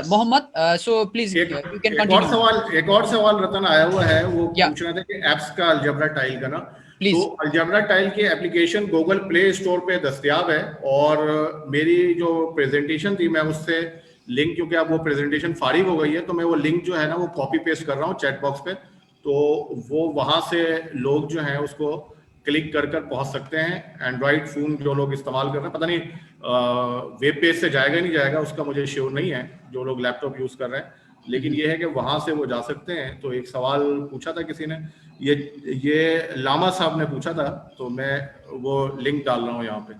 Mohammad, so please you can continue. एक और सवाल रतन आया हुआ है, वो पूछ रहा था कि एप्स का अलजेब्रा टाइल का ना, तो अलजेब्रा टाइल की एप्लीकेशन गूगल प्ले स्टोर पे दस्तयाब है और मेरी जो प्रेजेंटेशन थी मैं उससे लिंक, क्योंकि अब वो प्रेजेंटेशन फारिग हो गई है तो मैं वो लिंक जो है ना वो कॉपी पेस्ट कर रहा हूँ चैट बॉक्स पे, तो वो वहां से लोग जो हैं उसको क्लिक कर पहुंच सकते हैं। एंड्रॉइड फोन जो लोग इस्तेमाल कर रहे हैं, पता नहीं वेब पेज से जाएगा नहीं जाएगा उसका मुझे श्योर नहीं है, जो लोग लैपटॉप यूज कर रहे हैं, लेकिन ये है कि वहां से वो जा सकते हैं। तो एक सवाल पूछा था किसी ने, ये लामा साहब ने पूछा था, तो मैं वो लिंक डाल रहा हूँ यहाँ पे,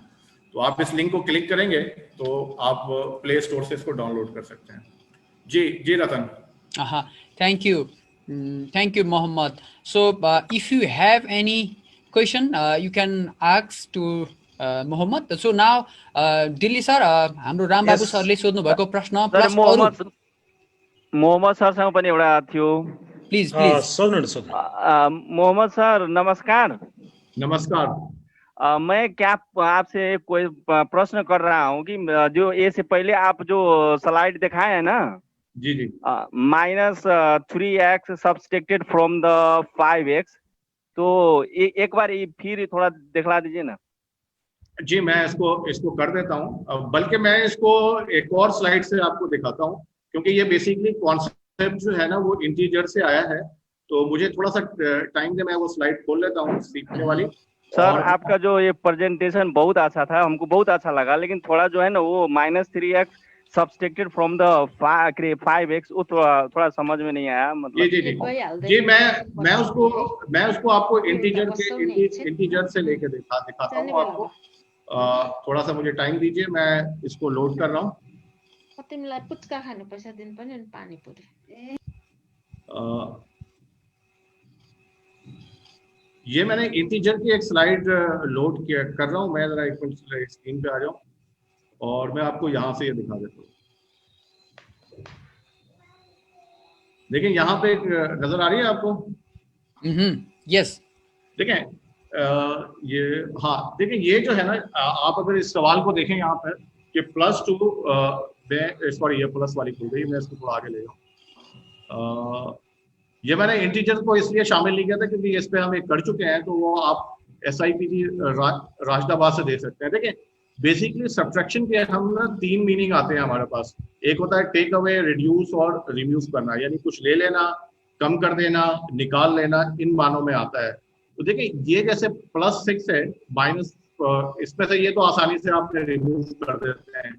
तो आप इस लिंक को क्लिक करेंगे तो आप प्ले स्टोर से इसको डाउनलोड कर सकते हैं। जी Ratan. Thank you Mohammad. So if you have any question you can ask to Mohammad. So now Dilli sir, हाम्रो रामबाबु सरले सोध्नु भएको प्रश्न प्लस मोहम्मद सरसँग पनि एउटा थियो। प्लिज मोहम्मद सर नमस्कार। नमस्कार। मैं क्या आपसे कोई प्रश्न कर रहा हूँ कि जो ए से पहले आप जो स्लाइड दिखाए है ना, जी -3x subtracted from the 5x, तो एक बार फिर थोड़ा दिखला दीजिए ना। जी मैं इसको कर देता हूँ, बल्कि मैं इसको एक और स्लाइड से आपको दिखाता हूँ, क्योंकि ये बेसिकली कॉन्सेप्ट जो है ना वो इंटीजर से आया है, तो मुझे थोड़ा सा टाइम दे, मैं वो स्लाइड खोल लेता हूँ सीखने वाली। सर आपका जो ये प्रेजेंटेशन बहुत अच्छा था, हमको बहुत अच्छा लगा, लेकिन थोड़ा जो है ना वो -3x subtracted from the 5x वो थोड़ा समझ में नहीं आया। मतलब जी मैं उसको आपको इंटीजर से लेके दिखाता हूँ आपको। थोड़ा सा मुझे टाइम दीजिए, मैं इसको लोड कर रहा हूँ। ये मैंने इंटीजर की एक स्लाइड लोड कर रहा हूँ। मैं जरा एक मिनट स्क्रीन पे आ जाऊँ और मैं आपको यहाँ से ये दिखा देता हूँ। देखिए यहाँ पे नजर आ रही है आपको? यस। देखें ये, हाँ देखिए ये जो है ना, आप अगर इस सवाल को देखें यहाँ पर कि +2 सॉरी ये प्लस वाली खुल गई, मैं इसको थोड़ा आगे ले जाऊँ। ये मैंने इंटीजर को इसलिए शामिल नहीं किया था क्योंकि इस पे हम एक कर चुके हैं, तो वो आप SIPG राशिदाबाद से देख सकते हैं। देखिए बेसिकली सब्ट्रैक्शन के हम ना 3 मीनिंग आते हैं हमारे पास। एक होता है टेक अवे, रिड्यूस और रिम्यूव करना, यानी कुछ ले लेना, कम कर देना, निकाल लेना, इन मानों में आता है। तो देखिए ये जैसे +6 है, माइनस इसमें से ये तो आसानी से आप रिमूव कर देते हैं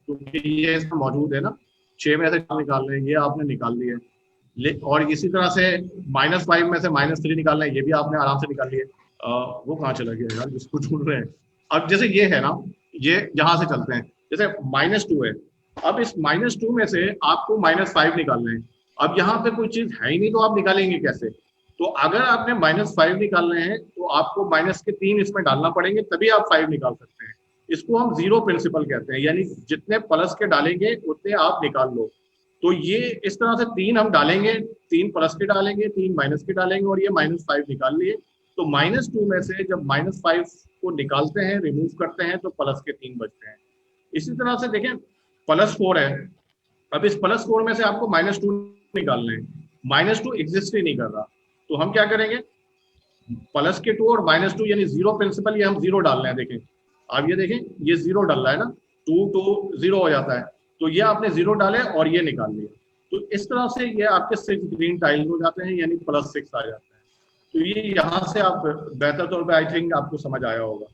क्योंकि ये इसमें मौजूद है ना, 6 में से 4 निकाल रहे हैं, ये आपने निकाल दिए। और इसी तरह से -5 में से -3 निकालना है, ये भी आपने आराम से निकाल लिए। वो कहाँ चला गया यार जिसको ढूंढ रहे हैं। अब जैसे ये है ना, ये यहाँ से चलते हैं, जैसे -2 है, अब इस -2 में से आपको -5 निकालना है। अब यहाँ पे कोई चीज है ही नहीं तो आप निकालेंगे कैसे? तो अगर आपने -5 निकालने हैं तो आपको माइनस के 3 इसमें डालना पड़ेंगे, तभी आप 5 निकाल सकते हैं। इसको हम जीरो प्रिंसिपल कहते हैं, यानी जितने प्लस के डालेंगे उतने आप निकाल लो। तो ये इस तरह से 3 हम डालेंगे, 3 प्लस के डालेंगे, 3 माइनस के डालेंगे और ये -5 निकाल लिए। तो -2 में से जब -5 को निकालते हैं, रिमूव करते हैं, तो प्लस के 3 बचते हैं। इसी तरह से देखें +4 है, अब इस +4 में से आपको -2 निकालना है, -2 एग्जिस्ट ही नहीं कर रहा, तो हम क्या करेंगे, प्लस के 2 और -2 यानी जीरो प्रिंसिपल, ये हम जीरो डाल रहे हैं। देखें आप ये देखें, ये जीरो डल रहा है ना, 2 0 हो जाता है, तो ये आपने जीरो डाले और ये निकाल लिया। तो इस तरह से ये आपके 6 ग्रीन टाइल हो जाते हैं, यानी +6 आ जाता है। तो ये यहाँ से आप बेहतर तौर पे आई थिंक आपको समझ आया होगा।